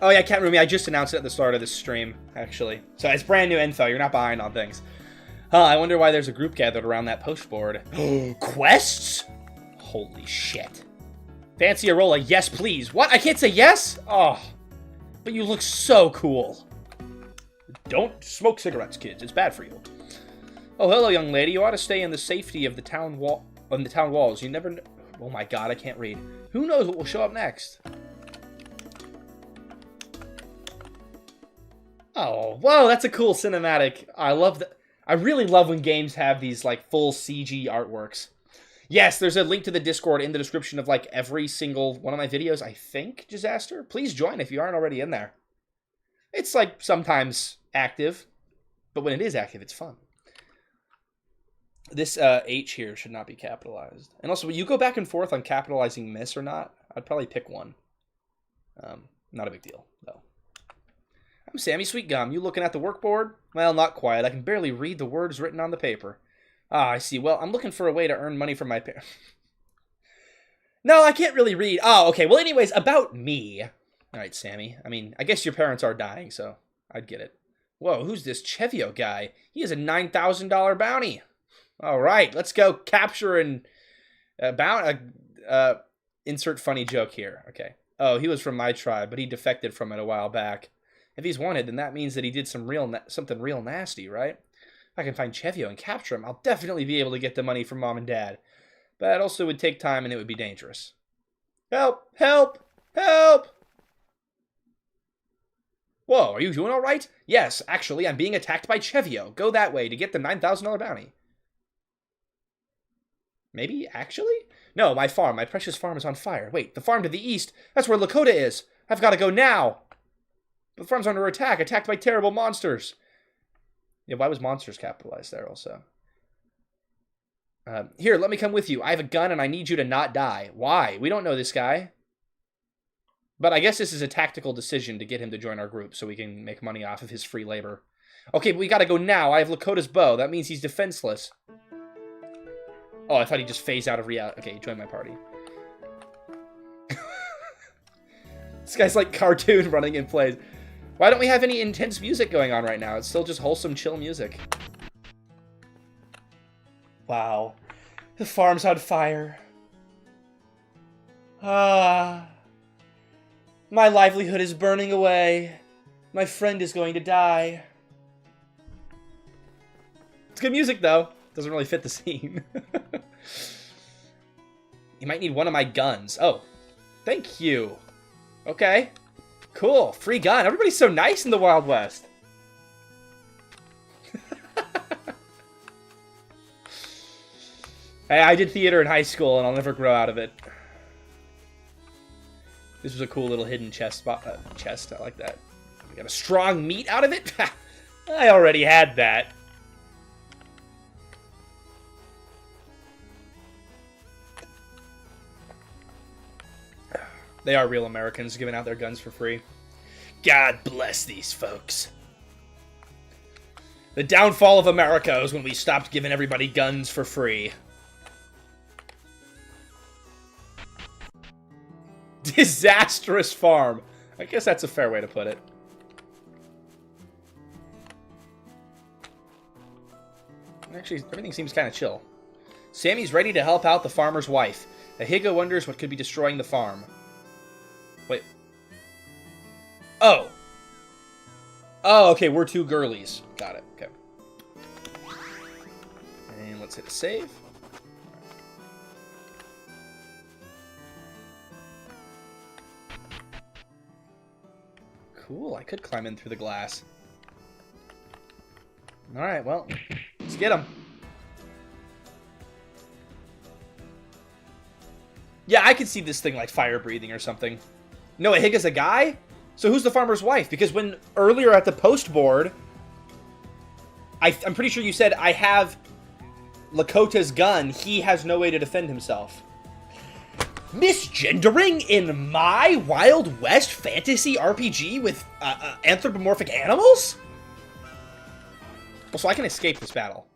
Oh, yeah, cat roomie. I just announced it at the start of this stream, actually. So it's brand new info. You're not behind on things. I wonder why there's a group gathered around that post board. Quests? Holy shit. Fancy a roll of yes, please. What? I can't say yes? Oh. But you look so cool. Don't smoke cigarettes, kids. It's bad for you. Oh, hello, young lady. You ought to stay in the safety of the town walls. You never know. Oh my god, I can't read. Who knows what will show up next? Oh, whoa, that's a cool cinematic. I love that. I really love when games have these, like, full CG artworks. Yes, there's a link to the Discord in the description of, like, every single one of my videos, I think, Disaster. Please join if you aren't already in there. It's, like, sometimes active, but when it is active, it's fun. This H here should not be capitalized. And also, will you go back and forth on capitalizing miss or not? I'd probably pick one. Not a big deal, though. I'm Sammy Sweetgum. You looking at the workboard? Well, not quite. I can barely read the words written on the paper. Ah, I see. Well, I'm looking for a way to earn money from my parents. No, I can't really read. Oh, okay. Well, anyways, about me. All right, Sammy. I mean, I guess your parents are dying, so I'd get it. Whoa, who's this Chevio guy? He has a $9,000 bounty. All right, let's go capture and insert funny joke here. Okay. Oh, he was from my tribe, but he defected from it a while back. If he's wanted, then that means that he did something real nasty, right? If I can find Chevio and capture him, I'll definitely be able to get the money from Mom and Dad. But it also would take time and it would be dangerous. Help! Help! Help! Whoa, are you doing all right? Yes, actually, I'm being attacked by Chevio. Go that way to get the $9,000 bounty. Maybe, actually? No, my farm. My precious farm is on fire. Wait, the farm to the east? That's where Lakota is. I've got to go now. The farm's under attack. Attacked by terrible monsters. Yeah, why was monsters capitalized there also? Here, let me come with you. I have a gun and I need you to not die. Why? We don't know this guy. But I guess this is a tactical decision to get him to join our group so we can make money off of his free labor. Okay, but we gotta go now. I have Lakota's bow. That means he's defenseless. Oh, I thought he'd just phase out of reality. Okay, join my party. This guy's like cartoon running in place. Why don't we have any intense music going on right now? It's still just wholesome, chill music. Wow. The farm's on fire. Ah. My livelihood is burning away. My friend is going to die. It's good music, though. Doesn't really fit the scene. You might need one of my guns. Oh. Thank you. Okay. Cool. Free gun. Everybody's so nice in the Wild West. Hey, I did theater in high school, and I'll never grow out of it. This was a cool little hidden chest. Chest. I like that. We got a strong meat out of it? I already had that. They are real Americans giving out their guns for free. God bless these folks. The downfall of America is when we stopped giving everybody guns for free. Disastrous farm. I guess that's a fair way to put it. Actually, everything seems kind of chill. Sammy's ready to help out the farmer's wife. Ahiga wonders what could be destroying the farm. Wait. Oh. Oh, okay, we're two girlies. Got it, okay. And let's hit save. Cool, I could climb in through the glass. Alright, well, let's get him. Yeah, I could see this thing like fire breathing or something. No, Ahiga's a guy? So who's the farmer's wife? Because when earlier at the post board, I'm pretty sure you said I have Lakota's gun, he has no way to defend himself. Misgendering in my Wild West fantasy RPG with anthropomorphic animals? Well, so I can escape this battle.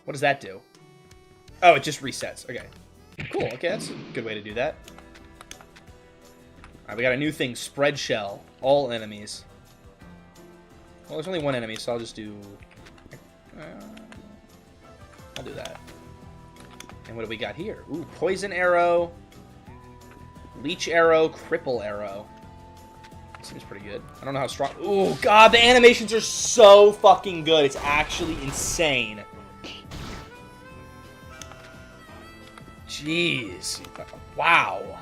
What does that do? Oh, it just resets. Okay. Cool. Okay, that's a good way to do that. Alright, we got a new thing. Spread shell. All enemies. Well, there's only one enemy, so I'll just do... I'll do that. And what do we got here? Ooh, poison arrow. Leech arrow. Cripple arrow. Seems pretty good. I don't know how strong... Ooh, God, the animations are so fucking good. It's actually insane. Jeez. Wow.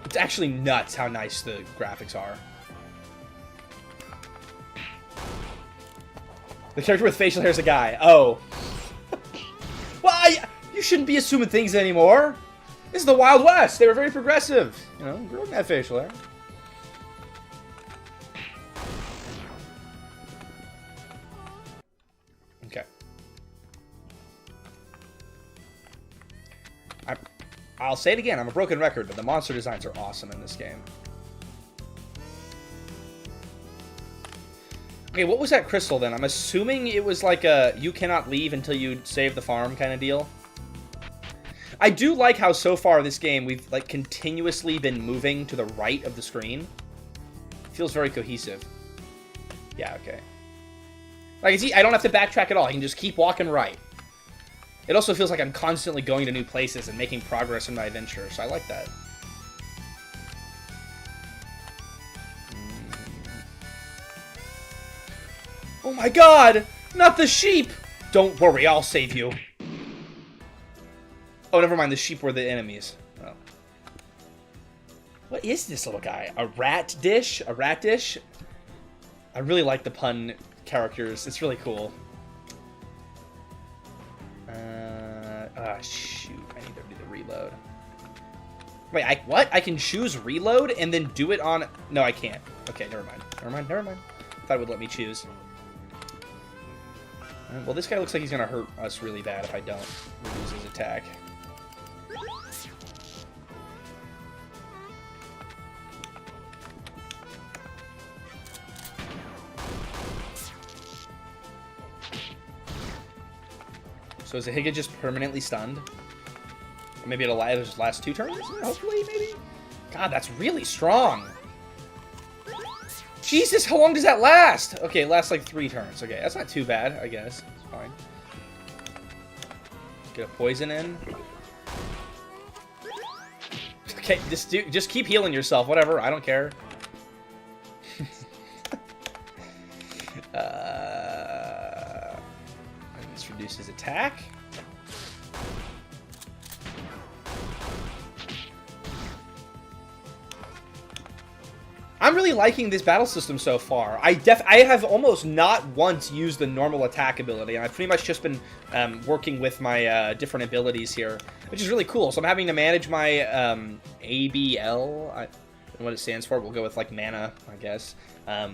It's actually nuts how nice the graphics are. The character with facial hair is a guy. Oh. Well, you shouldn't be assuming things anymore. This is the Wild West. They were very progressive. You know, growing that facial hair. Okay. I'll say it again. I'm a broken record, but the monster designs are awesome in this game. Okay, what was that crystal then? I'm assuming it was like a you cannot leave until you save the farm kind of deal. I do like how so far this game we've like continuously been moving to the right of the screen. It feels very cohesive. Yeah, okay. Like, I don't have to backtrack at all. I can just keep walking right. It also feels like I'm constantly going to new places and making progress in my adventure, so I like that. Oh my god! Not the sheep! Don't worry, I'll save you. Oh, never mind. The sheep were the enemies. Oh. What is this little guy? A rat dish? A rat dish? I really like the pun characters. It's really cool. Shoot. I need to do the reload. Wait, what? I can choose reload and then do it on... No, I can't. Okay, never mind. Never mind. I thought it would let me choose. Well, this guy looks like he's going to hurt us really bad if I don't reduce his attack. So is Ahiga just permanently stunned? Or maybe it'll last 2 turns? Hopefully, maybe? God, that's really strong. Jesus, how long does that last? Okay, it lasts like 3 turns. Okay, that's not too bad, I guess. It's fine. Get a poison in. Okay, just keep healing yourself. Whatever, I don't care. Let's reduce his attack. I'm really liking this battle system so far. I have almost not once used the normal attack ability, and I've pretty much just been working with my different abilities here, which is really cool. So I'm having to manage my ABL, I don't know what it stands for. We'll go with like mana, I guess. Like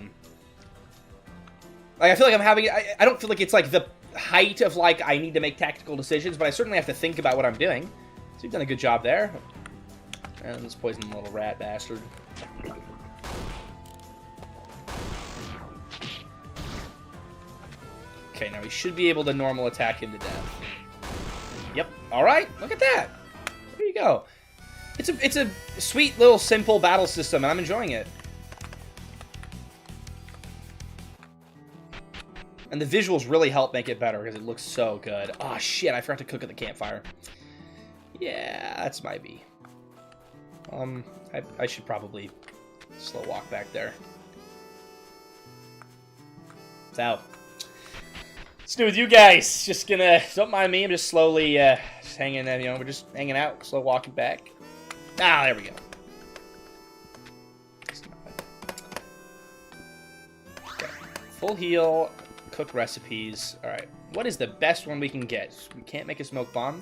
I feel like I'm having, I don't feel like it's like the height of like I need to make tactical decisions, but I certainly have to think about what I'm doing. So you've done a good job there. And this poison little rat bastard. Okay, now we should be able to normal attack him to death. Yep. All right. Look at that. There you go. It's a sweet little simple battle system, and I'm enjoying it. And the visuals really help make it better because it looks so good. Oh shit! I forgot to cook at the campfire. Yeah, that's my B. I should probably slow walk back there. So. What's new with you guys? Just gonna, don't mind me, I'm just slowly just hanging, you know, we're just hanging out, slow walking back. Ah, there we go. Okay. Full heal, cook recipes. Alright, what is the best one we can get? We can't make a smoke bomb.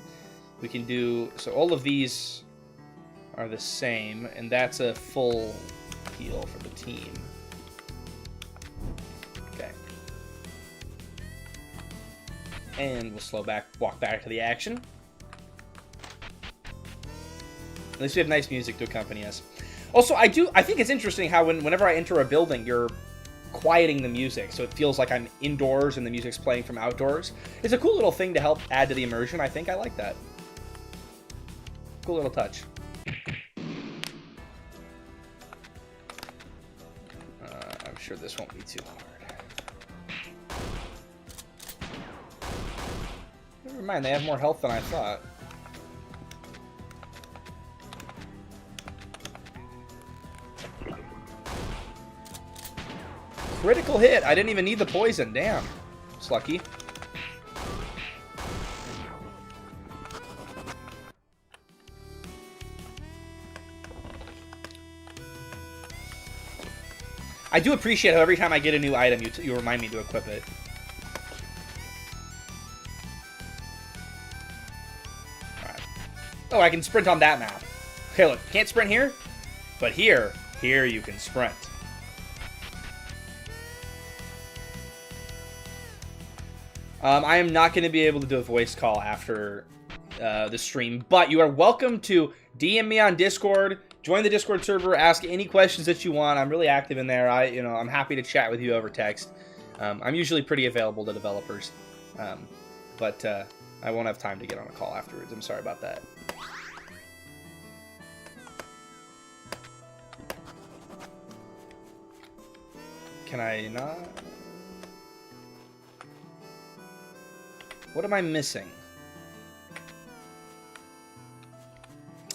We can do, so all of these are the same, and that's a full heal for the team. Okay. And we'll walk back to the action. At least we have nice music to accompany us. Also, I think it's interesting how whenever I enter a building, you're quieting the music, so it feels like I'm indoors and the music's playing from outdoors. It's a cool little thing to help add to the immersion. I think I like that. Cool little touch. I'm sure this won't be too hard. Never mind, they have more health than I thought. Critical hit! I didn't even need the poison, damn. It's lucky. I do appreciate how every time I get a new item, you remind me to equip it. Alright. Oh, I can sprint on that map. Okay, look, can't sprint here, but here you can sprint. I am not going to be able to do a voice call after the stream, but you are welcome to DM me on Discord. Join the Discord server. Ask any questions that you want. I'm really active in there. I'm happy to chat with you over text. I'm usually pretty available to developers, but I won't have time to get on a call afterwards. I'm sorry about that. Can I not? What am I missing?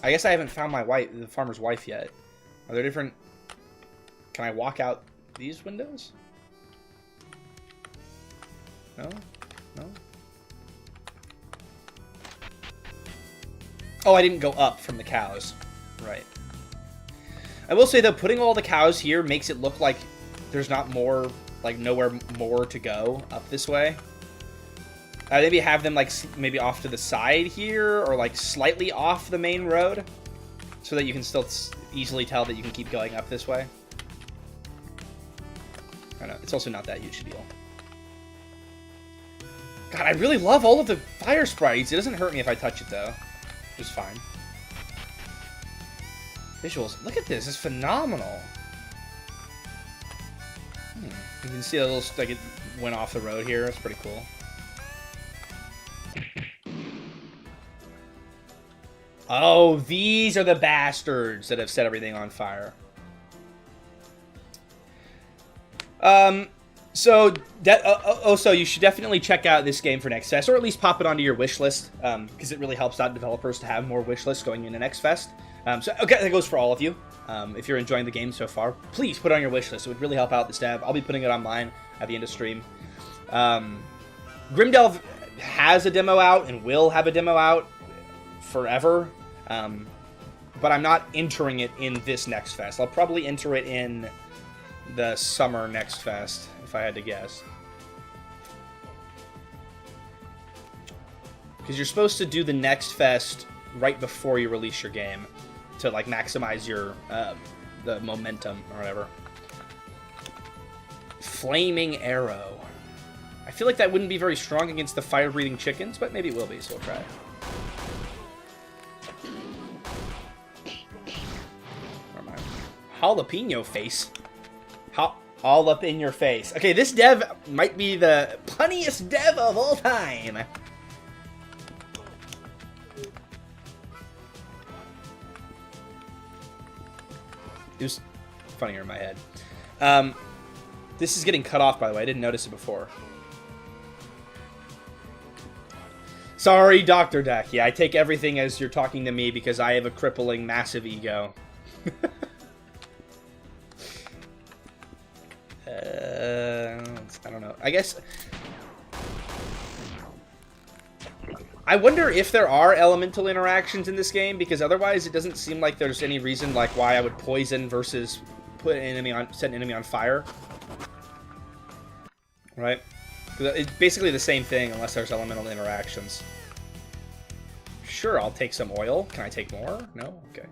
I guess I haven't found the farmer's wife yet. Are there different... Can I walk out these windows? No? No? Oh, I didn't go up from the cows. Right. I will say, though, putting all the cows here makes it look like there's not more, like, nowhere more to go up this way. Maybe have them, like, maybe off to the side here, or, like, slightly off the main road, so that you can still easily tell that you can keep going up this way. I don't know. It's also not that huge a deal. God, I really love all of the fire sprites. It doesn't hurt me if I touch it, though. It's fine. Visuals. Look at this. It's phenomenal. You can see a little, like, it went off the road here. It's pretty cool. Oh, these are the bastards that have set everything on fire. So you should definitely check out this game for Next Fest, or at least pop it onto your wish list, because it really helps out developers to have more wish lists going into Next Fest. Okay, that goes for all of you. If you're enjoying the game so far, please put it on your wish list. It would really help out this dev. I'll be putting it online at the end of stream. Grimdelve has a demo out and will have a demo out forever, but I'm not entering it in this Next Fest. I'll probably enter it in the summer Next Fest, if I had to guess. Because you're supposed to do the Next Fest right before you release your game to, like, maximize your the momentum or whatever. Flaming Arrow. I feel like that wouldn't be very strong against the fire-breathing chickens, but maybe it will be, so we'll try it. Jalapeno face. All up in your face. Okay, this dev might be the punniest dev of all time. It was funnier in my head. This is getting cut off, by the way. I didn't notice it before. Sorry, Dr. Deck. Yeah, I take everything as you're talking to me because I have a crippling, massive ego. I don't know. I guess... I wonder if there are elemental interactions in this game, because otherwise it doesn't seem like there's any reason like why I would poison versus put an enemy on, set an enemy on fire. Right? It's basically the same thing unless there's elemental interactions. Sure, I'll take some oil. Can I take more? No? Okay.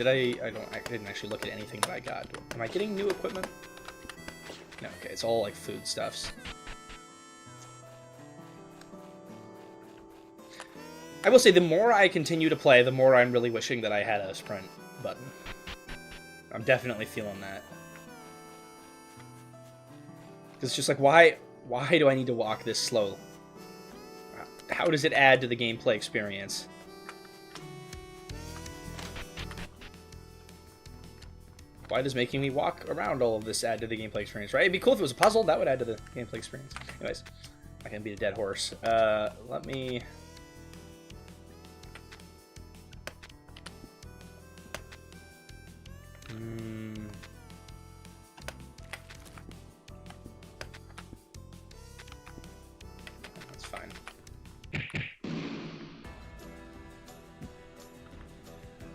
did I didn't actually look at anything that I got. Am I getting new equipment? No, okay, it's all like foodstuffs. I will say, the more I continue to play, the more I'm really wishing that I had a sprint button. I'm definitely feeling that. Because it's just like, why do I need to walk this slow? How does it add to the gameplay experience? Why does making me walk around all of this add to the gameplay experience, right? It'd be cool if it was a puzzle. That would add to the gameplay experience. Anyways, I can beat a dead horse. Let me... That's fine.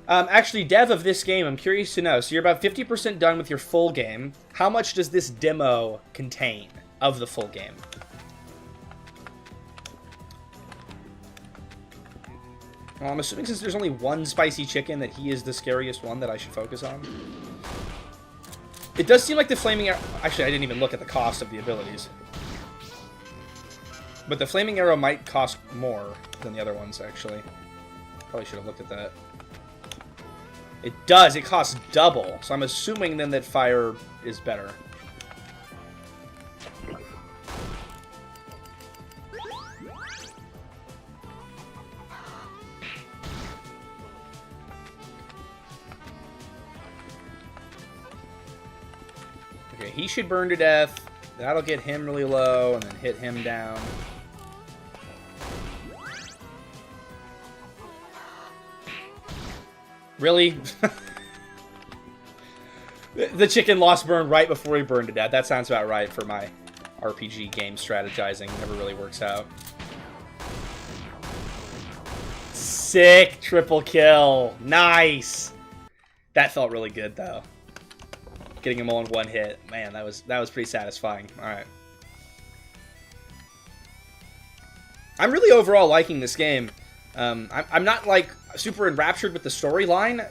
Actually, dev of this game, I'm curious to know. So you're about 50% done with your full game. How much does this demo contain of the full game? Well, I'm assuming since there's only one spicy chicken that he is the scariest one that I should focus on. It does seem like the flaming arrow... Actually, I didn't even look at the cost of the abilities. But the flaming arrow might cost more than the other ones, actually. Probably should have looked at that. It does. It costs double. So I'm assuming then that fire is better. Okay, he should burn to death. That'll get him really low and then hit him down. Really? The chicken lost burn right before he burned to death. That sounds about right for my RPG game strategizing. Never really works out. Sick triple kill. Nice. That felt really good though. Getting them all in one hit. Man, that was pretty satisfying. Alright. I'm really overall liking this game. I'm not like super enraptured with the storyline,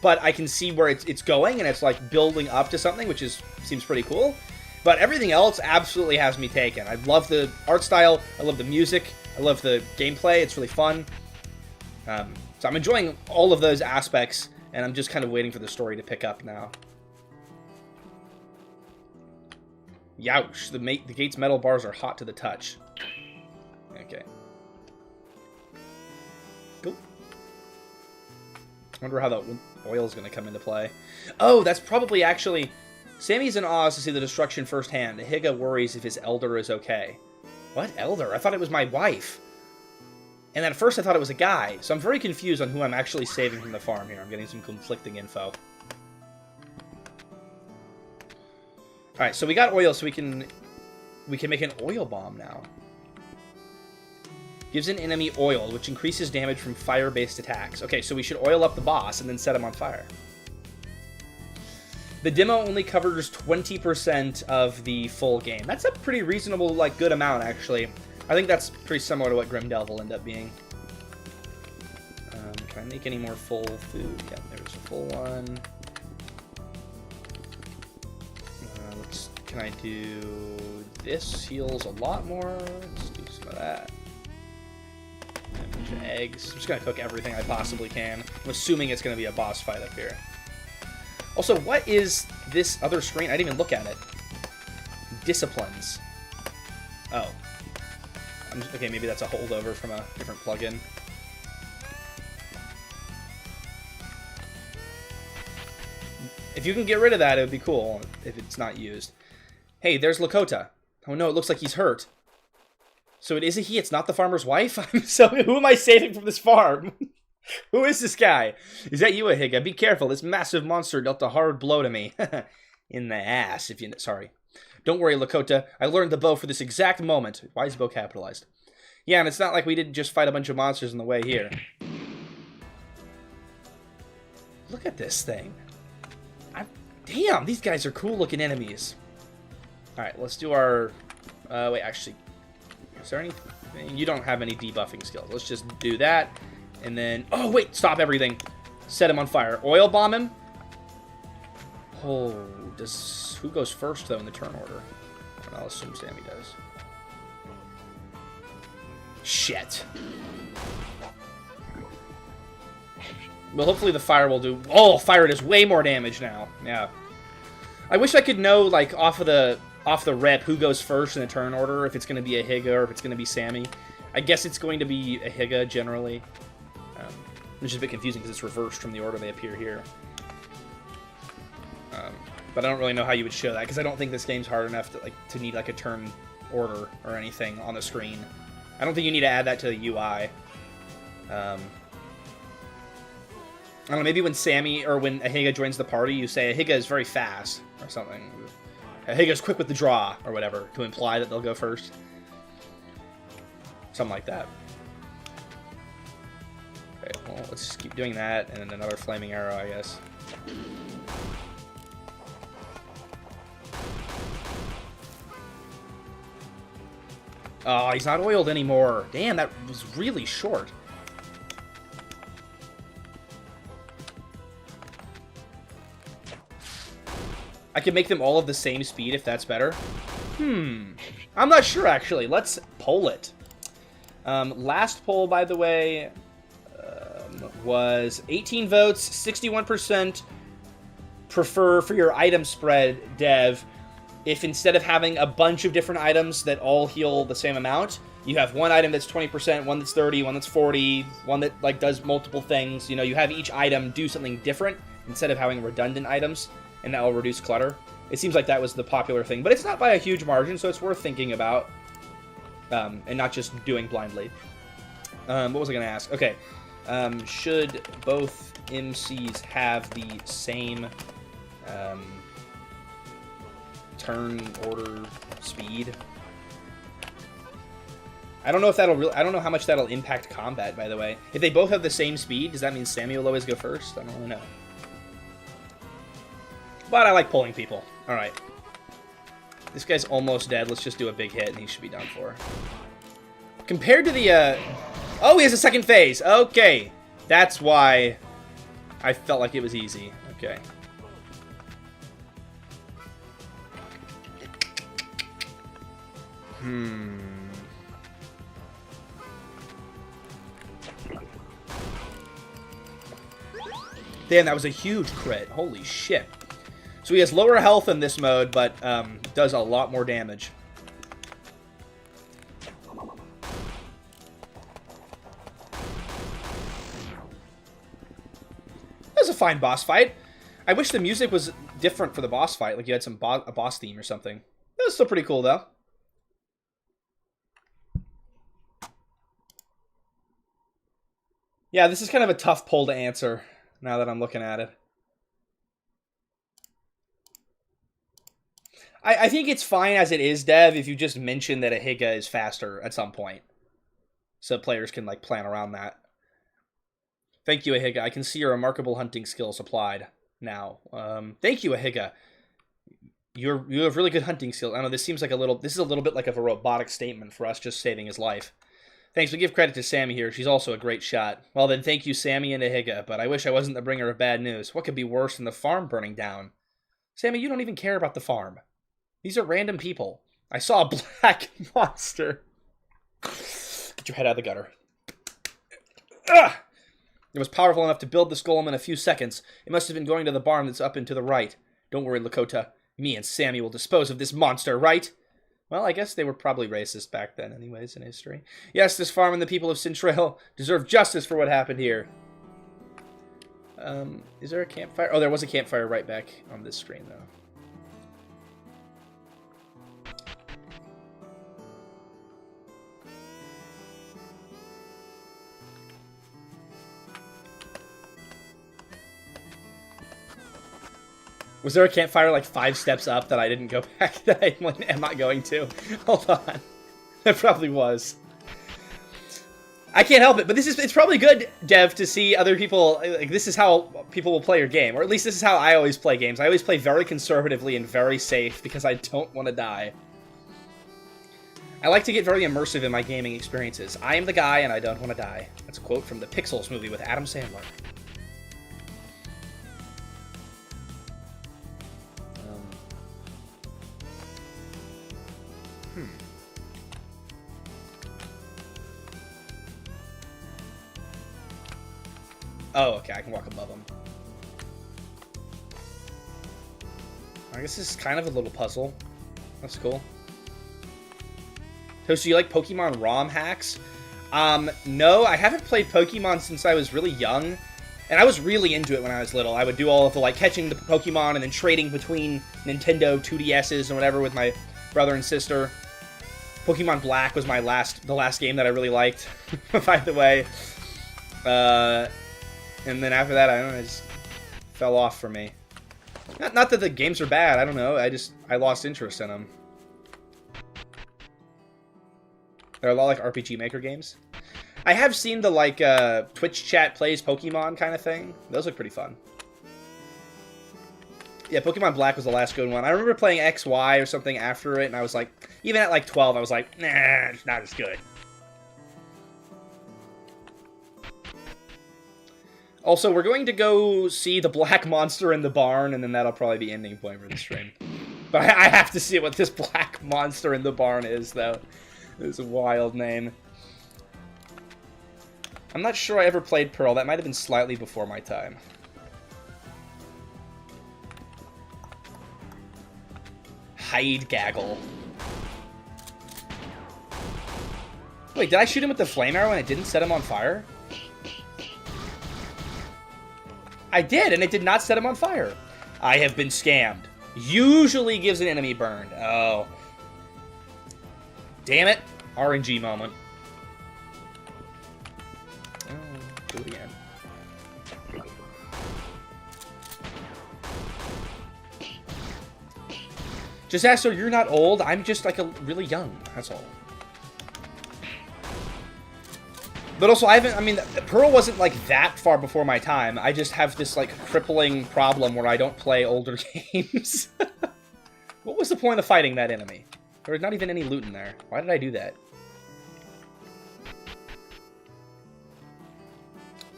but I can see where it's going, and it's like building up to something, which seems pretty cool. But everything else absolutely has me taken. I love the art style, I love the music, I love the gameplay, it's really fun. So I'm enjoying all of those aspects, and I'm just kind of waiting for the story to pick up now. Youch, the gate's metal bars are hot to the touch. Okay. Cool. I wonder how the oil is going to come into play. Oh, that's probably actually... Sammy's in awe to see the destruction firsthand. Ahiga worries if his elder is okay. What elder? I thought it was my wife. And at first I thought it was a guy. So I'm very confused on who I'm actually saving from the farm here. I'm getting some conflicting info. Alright, so we got oil, so we can make an oil bomb now. Gives an enemy oil, which increases damage from fire-based attacks. Okay, so we should oil up the boss and then set him on fire. The demo only covers 20% of the full game. That's a pretty reasonable, like, good amount, actually. I think that's pretty similar to what Grimdelve will end up being. Can I make any more full food? Yeah, there's a full one. Can I do... This heals a lot more. Let's do some of that. And a bunch of eggs. I'm just going to cook everything I possibly can. I'm assuming it's going to be a boss fight up here. Also, what is this other screen? I didn't even look at it. Disciplines. Oh. Okay, maybe that's a holdover from a different plugin. If you can get rid of that, it would be cool if it's not used. Hey, there's Lakota. Oh no, it looks like he's hurt. So it is a he, it's not the farmer's wife? So who am I saving from this farm? Who is this guy? Is that you, Ahiga? Be careful, this massive monster dealt a hard blow to me. In the ass, if you... Sorry. Don't worry, Lakota. I learned the bow for this exact moment. Why is bow capitalized? Yeah, and it's not like we didn't just fight a bunch of monsters on the way here. Look at this thing. Damn, these guys are cool-looking enemies. Alright, let's do our... wait, actually... Is there anything... You don't have any debuffing skills. Let's just do that. And then... Oh, wait! Stop everything! Set him on fire. Oil bomb him. Oh, who goes first, though, in the turn order? I'll assume Sammy does. Shit. Well, hopefully the fire will do... Oh, fire does way more damage now. Yeah. I wish I could know, like, off the rep who goes first in the turn order, if it's going to be Ahiga or if it's going to be Sammy. I guess it's going to be Ahiga, generally. Which is a bit confusing because it's reversed from the order they appear here. But I don't really know how you would show that, because I don't think this game's hard enough to need, like, a turn order or anything on the screen. I don't think you need to add that to the UI. I don't know, maybe when Sammy or when Ahiga joins the party, you say Ahiga is very fast or something. Ahiga's quick with the draw or whatever, to imply that they'll go first. Something like that. Okay, well, let's just keep doing that, and then another flaming arrow, I guess. Oh, he's not oiled anymore. Damn, that was really short. I can make them all of the same speed if that's better. I'm not sure, actually. Let's poll it. Last poll, by the way, was 18 votes, 61% prefer for your item spread, Dev, if instead of having a bunch of different items that all heal the same amount, you have one item that's 20%, one that's 30, one that's 40, one that, like, does multiple things. You know, you have each item do something different instead of having redundant items, and that will reduce clutter. It seems like that was the popular thing, but it's not by a huge margin, so it's worth thinking about, and not just doing blindly. What was I going to ask? Okay, should both MCs have the same turn order speed? I don't know if that'll I don't know how much that'll impact combat, by the way. If they both have the same speed, does that mean Sammy will always go first? I don't really know. But I like pulling people. Alright. This guy's almost dead. Let's just do a big hit and he should be done for. Compared to the, Oh, he has a second phase! Okay! That's why I felt like it was easy. Okay. Damn, that was a huge crit. Holy shit. So he has lower health in this mode, but does a lot more damage. That was a fine boss fight. I wish the music was different for the boss fight, like you had some a boss theme or something. That was still pretty cool, though. Yeah, this is kind of a tough poll to answer, now that I'm looking at it. I think it's fine as it is, Dev, if you just mention that Ahiga is faster at some point. So players can, like, plan around that. Thank you, Ahiga. I can see your remarkable hunting skills applied now. Thank you, Ahiga. You have really good hunting skills. I know this seems like this is a little bit like of a robotic statement for us just saving his life. Thanks, we give credit to Sammy here. She's also a great shot. Well then, thank you, Sammy and Ahiga, but I wish I wasn't the bringer of bad news. What could be worse than the farm burning down? Sammy, you don't even care about the farm. These are random people. I saw a black monster. Get your head out of the gutter. Ugh! It was powerful enough to build this golem in a few seconds. It must have been going to the barn that's up and to the right. Don't worry, Lakota. Me and Sammy will dispose of this monster, right? Well, I guess they were probably racist back then anyways in history. Yes, this farm and the people of Centrail deserve justice for what happened here. Is there a campfire? Oh, there was a campfire right back on this screen, though. Was there a campfire like 5 steps up that I didn't go back that I am not going to? Hold on. There probably was. I can't help it, but it's probably good, Dev, to see other people, like, this is how people will play your game, or at least this is how I always play games. I always play very conservatively and very safe because I don't want to die. I like to get very immersive in my gaming experiences. I am the guy and I don't want to die. That's a quote from the Pixels movie with Adam Sandler. Oh, okay, I can walk above them. I guess this is kind of a little puzzle. That's cool. So, you like Pokemon ROM hacks? No, I haven't played Pokemon since I was really young. And I was really into it when I was little. I would do all of the, like, catching the Pokemon and then trading between Nintendo 2DSs and whatever with my brother and sister. Pokemon Black was the last game that I really liked, by the way. And then after that, I don't know, it just fell off for me. Not that the games are bad, I don't know, I lost interest in them. They're a lot like RPG Maker games. I have seen the, like, Twitch chat plays Pokemon kind of thing. Those look pretty fun. Yeah, Pokemon Black was the last good one. I remember playing XY or something after it, and I was like, even at, like, 12, I was like, nah, it's not as good. Also, we're going to go see the black monster in the barn, and then that'll probably be ending point for the stream. But I have to see what this black monster in the barn is, though. It's a wild name. I'm not sure I ever played Pearl. That might have been slightly before my time. Hide Gaggle. Wait, did I shoot him with the flame arrow and it didn't set him on fire? I did, and it did not set him on fire. I have been scammed. Usually gives an enemy burn. Oh. Damn it. RNG moment. Oh, do it again. Just ask her, you're not old. I'm just, like, really young. That's all. But also, Pearl wasn't, like, that far before my time. I just have this, like, crippling problem where I don't play older games. What was the point of fighting that enemy? There was not even any loot in there. Why did I do that?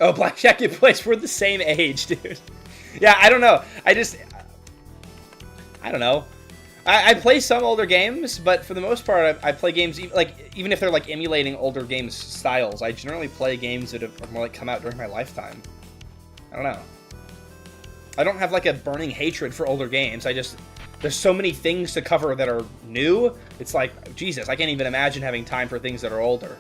Oh, Blackjack and Place, we're the same age, dude. Yeah, I don't know. I don't know. I play some older games, but for the most part, I play games, even if they're, like, emulating older games styles, I generally play games that have more, like, come out during my lifetime. I don't know. I don't have, like, a burning hatred for older games. There's so many things to cover that are new. It's like, Jesus, I can't even imagine having time for things that are older.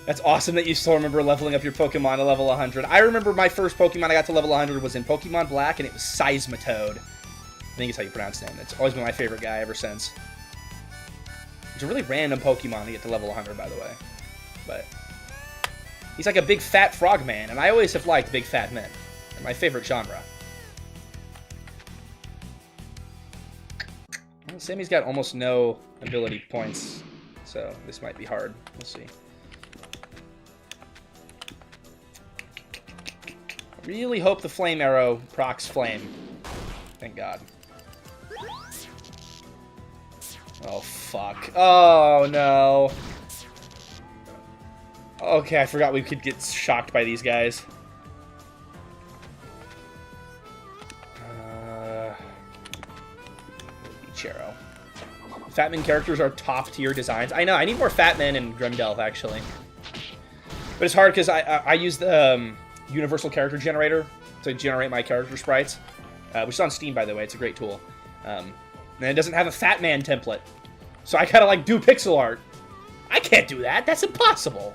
That's awesome that you still remember leveling up your Pokemon to level 100. I remember my first Pokemon I got to level 100 was in Pokemon Black, and it was Seismitoad. I think it's how you pronounce his name. It's always been my favorite guy ever since. It's a really random Pokemon to get to level 100, by the way. But he's like a big fat frogman, and I always have liked big fat men. They're my favorite genre. Well, Sammy's got almost no ability points, so this might be hard. We'll see. Really hope the flame arrow procs flame. Thank God. Oh, fuck. Oh, no. Okay, I forgot we could get shocked by these guys. Chero. Fatman characters are top-tier designs. I know, I need more Fatman in Grimdelf, actually. But it's hard because I use the Universal Character Generator to generate my character sprites, which is on Steam, by the way. It's a great tool. And it doesn't have a Fatman template. So I gotta, like, do pixel art. I can't do that. That's impossible.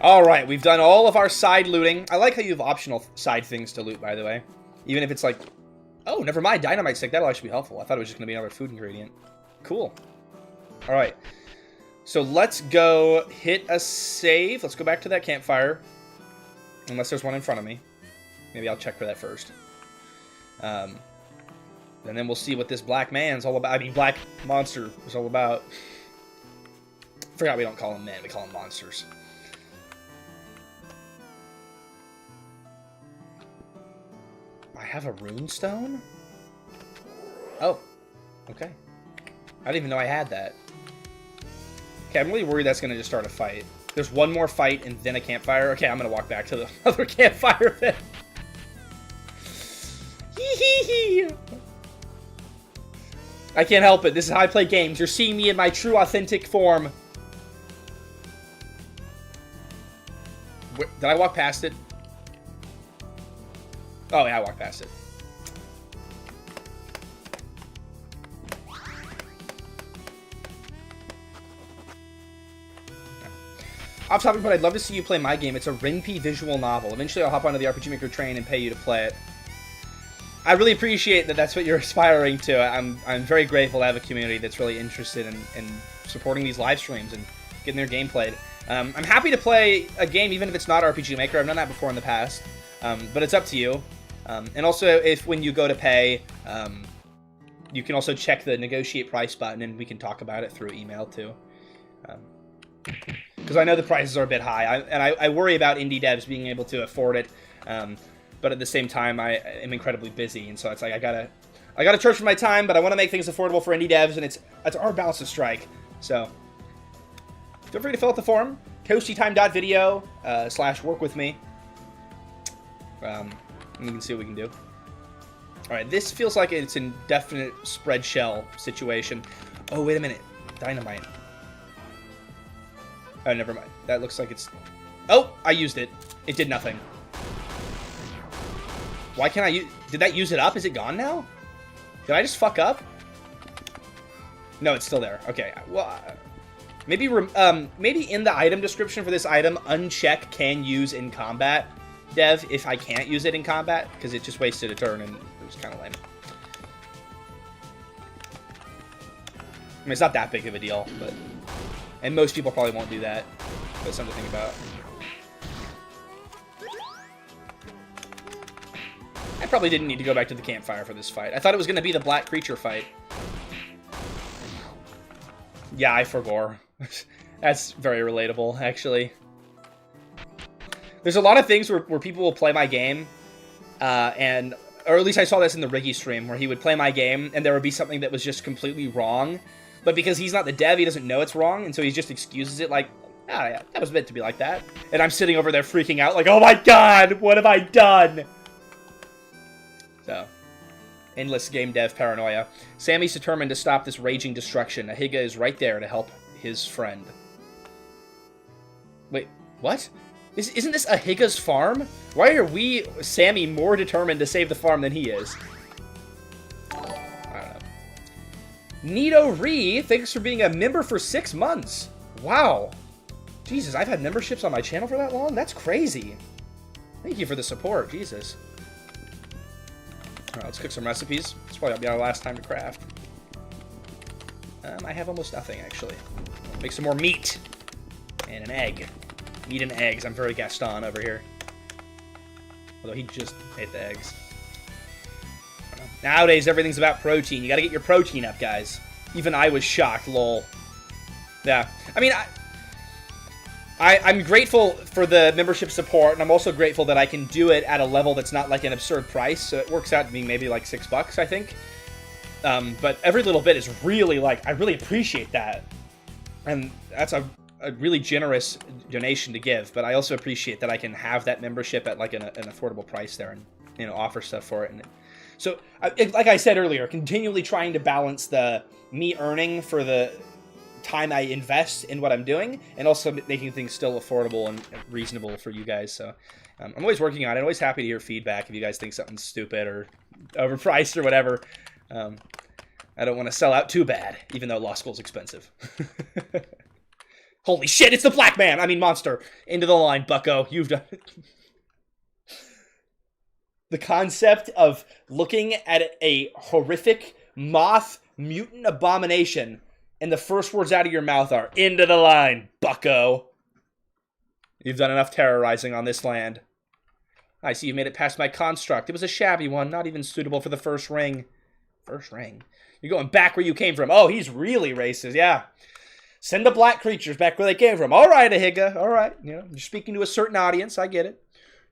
Alright, we've done all of our side looting. I like how you have optional side things to loot, by the way. Even if it's like... Oh, never mind, dynamite stick. That'll actually be helpful. I thought it was just going to be another food ingredient. Cool. Alright. So let's go hit a save. Let's go back to that campfire. Unless there's one in front of me. Maybe I'll check for that first. And then we'll see what this black man's all about. I mean, black monster is all about. Forgot we don't call them men. We call them monsters. I have a rune stone? Oh, okay. I didn't even know I had that. Okay, I'm really worried that's going to just start a fight. There's one more fight and then a campfire. Okay, I'm going to walk back to the other campfire then. I can't help it. This is how I play games. You're seeing me in my true, authentic form. Did I walk past it? Oh, yeah, I walked past it. Off topic, but I'd love to see you play my game. It's a Rinpy visual novel. Eventually, I'll hop onto the RPG Maker train and pay you to play it. I really appreciate that that's what you're aspiring to. I'm very grateful to have a community that's really interested in supporting these live streams and getting their game played. I'm happy to play a game even if it's not RPG Maker. I've done that before in the past, but it's up to you. And also, if when you go to pay, you can also check the negotiate price button, and we can talk about it through email too. Because I know the prices are a bit high, I worry about indie devs being able to afford it. But at the same time, I am incredibly busy, and so it's like I gotta charge for my time, but I want to make things affordable for indie devs, and it's our balance to strike. So feel free to fill out the form, ToastyTime.video /work with me. And we can see what we can do. All right, this feels like it's an definite spread shell situation. Oh, wait a minute, dynamite. Oh, never mind. That looks like it's... Oh, I used it. It did nothing. Why can't I use... Did that use it up? Is it gone now? Did I just fuck up? No, it's still there. Okay. Well, maybe in the item description for this item, uncheck can use in combat, dev, if I can't use it in combat, because it just wasted a turn and it was kind of lame. I mean, it's not that big of a deal, but... And most people probably won't do that. That's something to think about. I probably didn't need to go back to the campfire for this fight. I thought it was going to be the black creature fight. Yeah, I forgore. That's very relatable, actually. There's a lot of things where people will play my game, or at least I saw this in the Riggy stream, where he would play my game, and there would be something that was just completely wrong. But because he's not the dev, he doesn't know it's wrong, and so he just excuses it like, ah, yeah, that was meant to be like that. And I'm sitting over there freaking out like, oh my god, what have I done? So, endless game dev paranoia. Sammy's determined to stop this raging destruction. Ahiga is right there to help his friend. Wait, what? Isn't this Ahiga's farm? Why are we, Sammy, more determined to save the farm than he is? Nito Ree, thanks for being a member for 6 months. Wow. Jesus, I've had memberships on my channel for that long? That's crazy. Thank you for the support, Jesus. Alright, let's cook some recipes. This probably will be our last time to craft. I have almost nothing, actually. Make some more meat. And an egg. Meat and eggs. I'm very Gaston over here. Although he just ate the eggs. Nowadays, everything's about protein. You gotta get your protein up, guys. Even I was shocked, lol. Yeah. I mean, I'm grateful for the membership support, and I'm also grateful that I can do it at a level that's not like an absurd price, so it works out to be maybe like $6, I think. But every little bit is really, like, I really appreciate that. And that's a really generous donation to give, but I also appreciate that I can have that membership at, like, an affordable price there and, you know, offer stuff for it. And so, like I said earlier, continually trying to balance the me earning for the time I invest in what I'm doing, and also making things still affordable and reasonable for you guys. So, I'm always working on it. I'm always happy to hear feedback if you guys think something's stupid or overpriced or whatever. I don't want to sell out too bad, even though law school's expensive. Holy shit, it's the black man! I mean, monster. Into the line, bucko. You've done it. The concept of looking at a horrific moth mutant abomination and the first words out of your mouth are, into the line, bucko. You've done enough terrorizing on this land. I see you made it past my construct. It was a shabby one, not even suitable for the first ring. First ring? You're going back where you came from. Oh, he's really racist, yeah. Send the black creatures back where they came from. All right, Ahiga, all right. You know, you're speaking to a certain audience, I get it.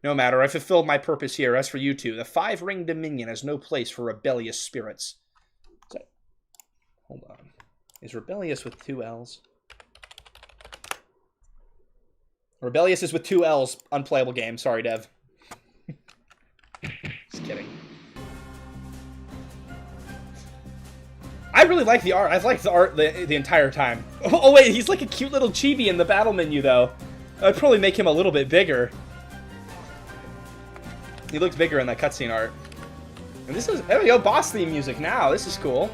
No matter, I fulfilled my purpose here. As for you two, the five-ring dominion has no place for rebellious spirits. So, hold on. Is rebellious with 2 L's? Rebellious is with 2 L's. Unplayable game. Sorry, Dev. Just kidding. I really like the art. I've liked the art the entire time. Oh, wait. He's like a cute little chibi in the battle menu, though. I'd probably make him a little bit bigger. He looks bigger in that cutscene art. And this is... There we go. Boss theme music now. This is cool.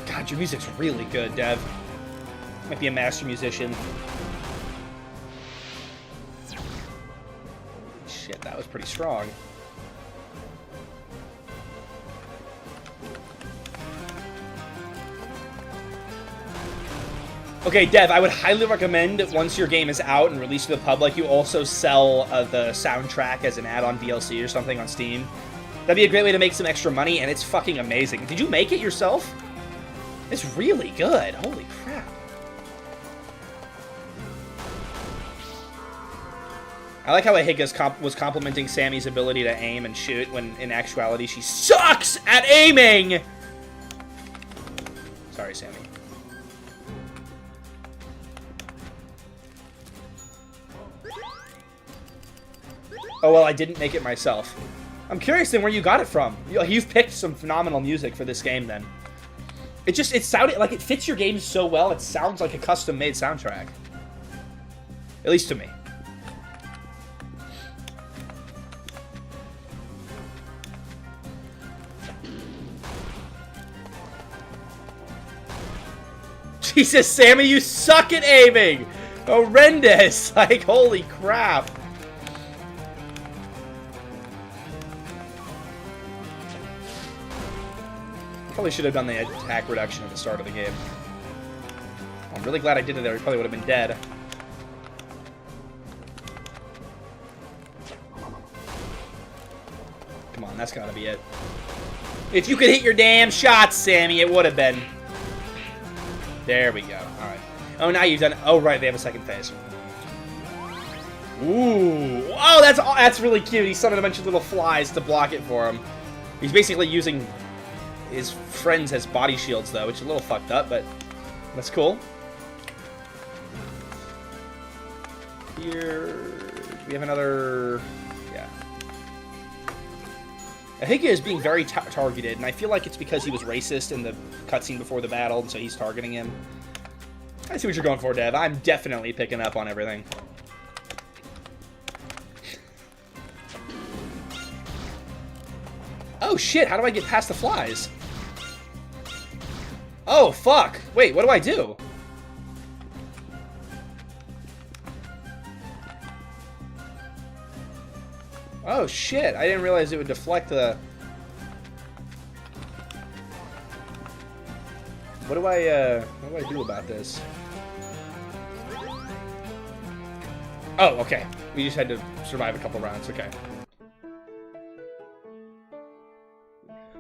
God, your music's really good, Dev. Might be a master musician. Shit, that was pretty strong. Okay, Dev, I would highly recommend once your game is out and released to the public, you also sell the soundtrack as an add-on DLC or something on Steam. That'd be a great way to make some extra money, and it's fucking amazing. Did you make it yourself? It's really good. Holy crap. I like how Ahiga was complimenting Sammy's ability to aim and shoot when, in actuality, she sucks at aiming! Sorry, Sammy. Oh, well, I didn't make it myself. I'm curious then where you got it from. You've picked some phenomenal music for this game then. It sounded like it fits your game so well, it sounds like a custom-made soundtrack. At least to me. Jesus, Sammy, you suck at aiming! Horrendous! Like, holy crap. Probably should have done the attack reduction at the start of the game. I'm really glad I did it there. He probably would have been dead. Come on, that's gotta be it. If you could hit your damn shots, Sammy, it would have been. There we go. Alright. Oh, now you've done... Oh, right, they have a second phase. Ooh. Oh, that's really cute. He summoned a bunch of little flies to block it for him. He's basically using his friends as body shields, though, which is a little fucked up, but that's cool. Here... We have another... Yeah. Ahiga is being very targeted, and I feel like it's because he was racist in the cutscene before the battle, and so he's targeting him. I see what you're going for, Dev. I'm definitely picking up on everything. Oh, shit! How do I get past the flies? Oh, fuck! Wait, what do I do? Oh, shit! I didn't realize it would deflect the... What do I do about this? Oh, okay. We just had to survive a couple rounds, okay.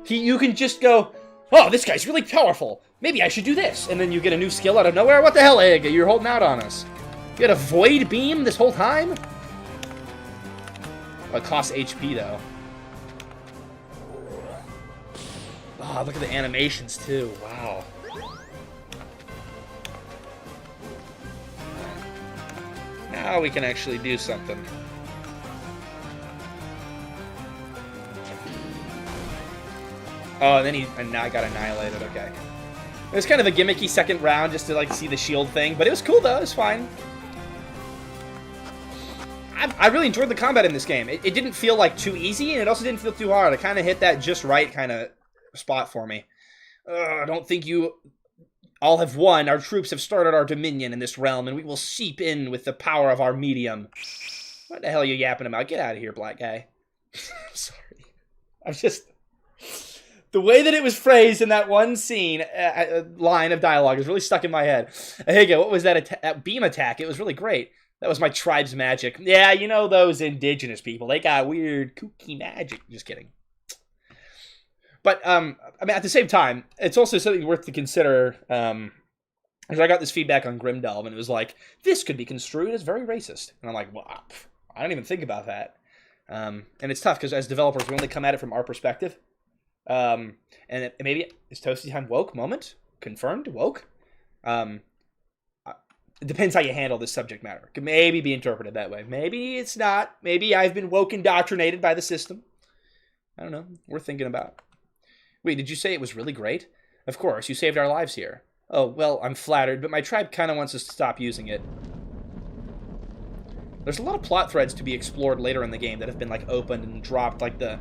You can just go, oh, this guy's really powerful. Maybe I should do this. And then you get a new skill out of nowhere. What the hell, Ahiga? You're holding out on us. You had a void beam this whole time? Oh, it costs HP, though. Oh, look at the animations, too. Wow. Now we can actually do something. Oh, and then now I got annihilated, okay. It was kind of a gimmicky second round just to, like, see the shield thing, but it was cool, though. It was fine. I really enjoyed the combat in this game. It didn't feel, like, too easy, and it also didn't feel too hard. It kind of hit that just right kind of spot for me. I don't think you all have won. Our troops have started our dominion in this realm, and we will seep in with the power of our medium. What the hell are you yapping about? Get out of here, black guy. I'm sorry. I'm just... The way that it was phrased in that one scene, line of dialogue is really stuck in my head. Ahiga, what was that beam attack? It was really great. That was my tribe's magic. Yeah, you know those indigenous people. They got weird, kooky magic. Just kidding. But But, I mean, at the same time, it's also something worth to consider, because I got this feedback on Grimdelve, and it was like, this could be construed as very racist. And I'm like, well, I don't even think about that. And it's tough, because as developers, we only come at it from our perspective. And maybe, is ToastyTime woke moment? Confirmed? Woke? It depends how you handle this subject matter. It could maybe be interpreted that way. Maybe it's not. Maybe I've been woke indoctrinated by the system. I don't know. We're thinking about. Wait, did you say it was really great? Of course, you saved our lives here. Oh, well, I'm flattered, but my tribe kind of wants us to stop using it. There's a lot of plot threads to be explored later in the game that have been, like, opened and dropped, like the...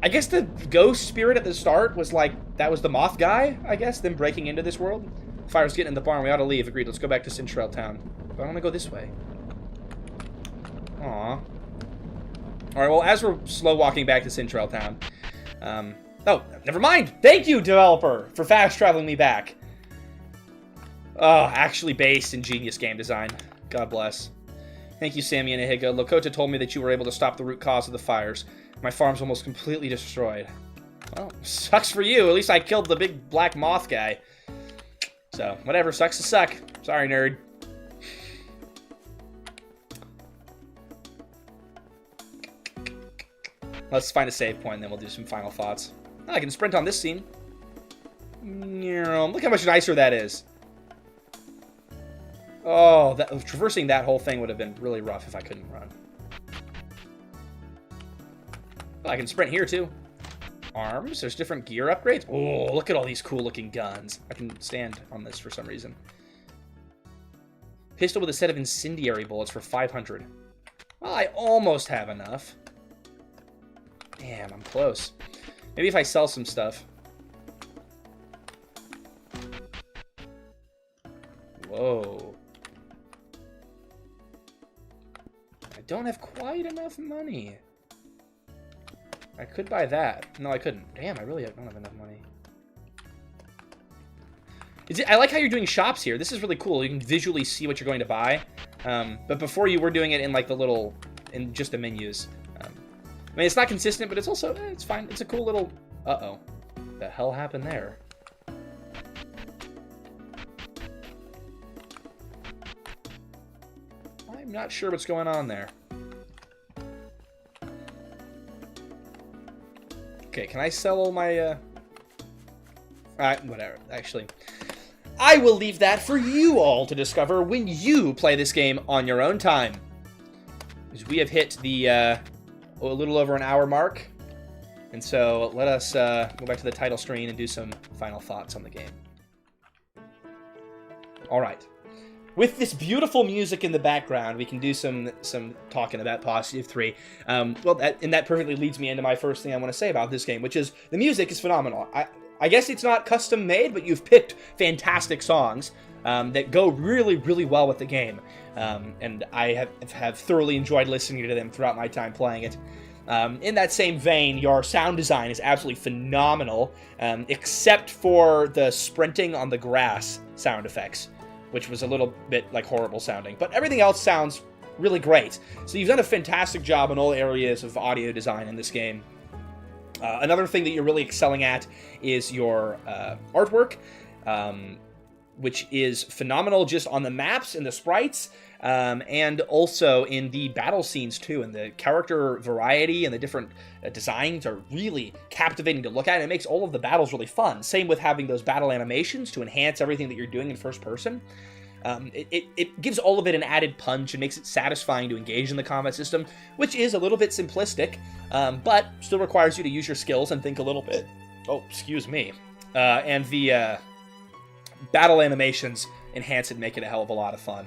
I guess the ghost spirit at the start was, like, that was the moth guy, I guess, them breaking into this world. Fire's getting in the barn, we ought to leave. Agreed, let's go back to Centrail town. But I want to go this way. Aww. Alright, well, as we're slow walking back to Centrail town... oh, never mind! Thank you, developer, for fast-traveling me back. Oh, actually based in genius game design. God bless. Thank you, Sammy and Ahiga. Lakota told me that you were able to stop the root cause of the fires. My farm's almost completely destroyed. Well, sucks for you. At least I killed the big black moth guy. So, whatever. Sucks to suck. Sorry, nerd. Let's find a save point, and then we'll do some final thoughts. Oh, I can sprint on this scene. Look how much nicer that is. Oh, traversing that whole thing would have been really rough if I couldn't run. Oh, I can sprint here, too. Arms. There's different gear upgrades. Oh, look at all these cool-looking guns. I can stand on this for some reason. Pistol with a set of incendiary bullets for 500. Well, I almost have enough. Damn, I'm close. Maybe if I sell some stuff. Whoa. I don't have quite enough money. I could buy that. No, I couldn't. Damn, I really don't have enough money. I like how you're doing shops here. This is really cool. You can visually see what you're going to buy. But before you were doing it in like the little, in just the menus. I mean, it's not consistent, but it's also, it's fine. It's a cool little, uh-oh. What the hell happened there? I'm not sure what's going on there. Okay, can I sell all my, whatever, actually. I will leave that for you all to discover when you play this game on your own time. Because we have hit the, a little over an hour mark. And so, let us, go back to the title screen and do some final thoughts on the game. Alright. With this beautiful music in the background, we can do some talking about Posse of Three. Well, that perfectly leads me into my first thing I want to say about this game, which is the music is phenomenal. I guess it's not custom made, but you've picked fantastic songs that go really, really well with the game. And I have thoroughly enjoyed listening to them throughout my time playing it. In that same vein, your sound design is absolutely phenomenal, except for the sprinting on the grass sound effects, which was a little bit, like, horrible sounding. But everything else sounds really great. So you've done a fantastic job in all areas of audio design in this game. Another thing that you're really excelling at is your artwork, which is phenomenal just on the maps and the sprites, and also in the battle scenes, too. And the character variety and the different designs are really captivating to look at. And it makes all of the battles really fun. Same with having those battle animations to enhance everything that you're doing in first person. It gives all of it an added punch and makes it satisfying to engage in the combat system, which is a little bit simplistic, but still requires you to use your skills and think a little bit. Oh, excuse me. And the battle animations enhance it and make it a hell of a lot of fun.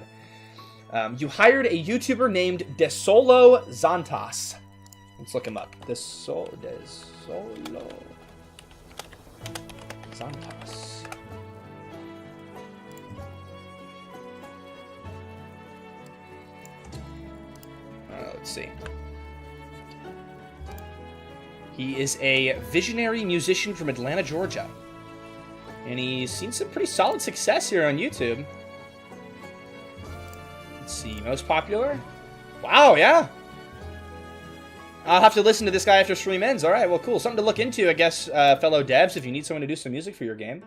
You hired a YouTuber named Desolo Zantas. Let's look him up. Desolo Zantas. Let's see. He is a visionary musician from Atlanta, Georgia. And he's seen some pretty solid success here on YouTube. Let's see, most popular? Wow, yeah. I'll have to listen to this guy after stream ends. All right, well, cool. Something to look into, I guess, fellow devs, if you need someone to do some music for your game.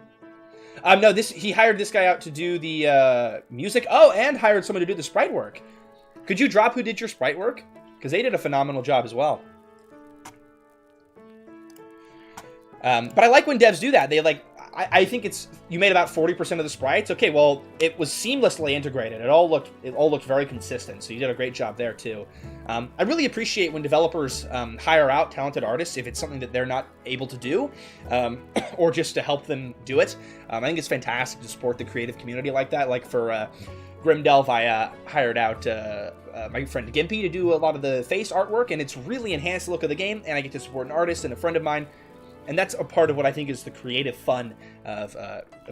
No, he hired this guy out to do the music. Oh, and hired someone to do the sprite work. Could you drop who did your sprite work? Because they did a phenomenal job as well. But I like when devs do that. They I think you made about 40% of the sprites. Okay, well, it was seamlessly integrated. It all looked very consistent. So you did a great job there too. I really appreciate when developers hire out talented artists if it's something that they're not able to do, or just to help them do it. I think it's fantastic to support the creative community like that. Like for Grimdelve, I hired out my friend Gimpy to do a lot of the face artwork, and it's really enhanced the look of the game. And I get to support an artist and a friend of mine. And that's a part of what I think is the creative fun of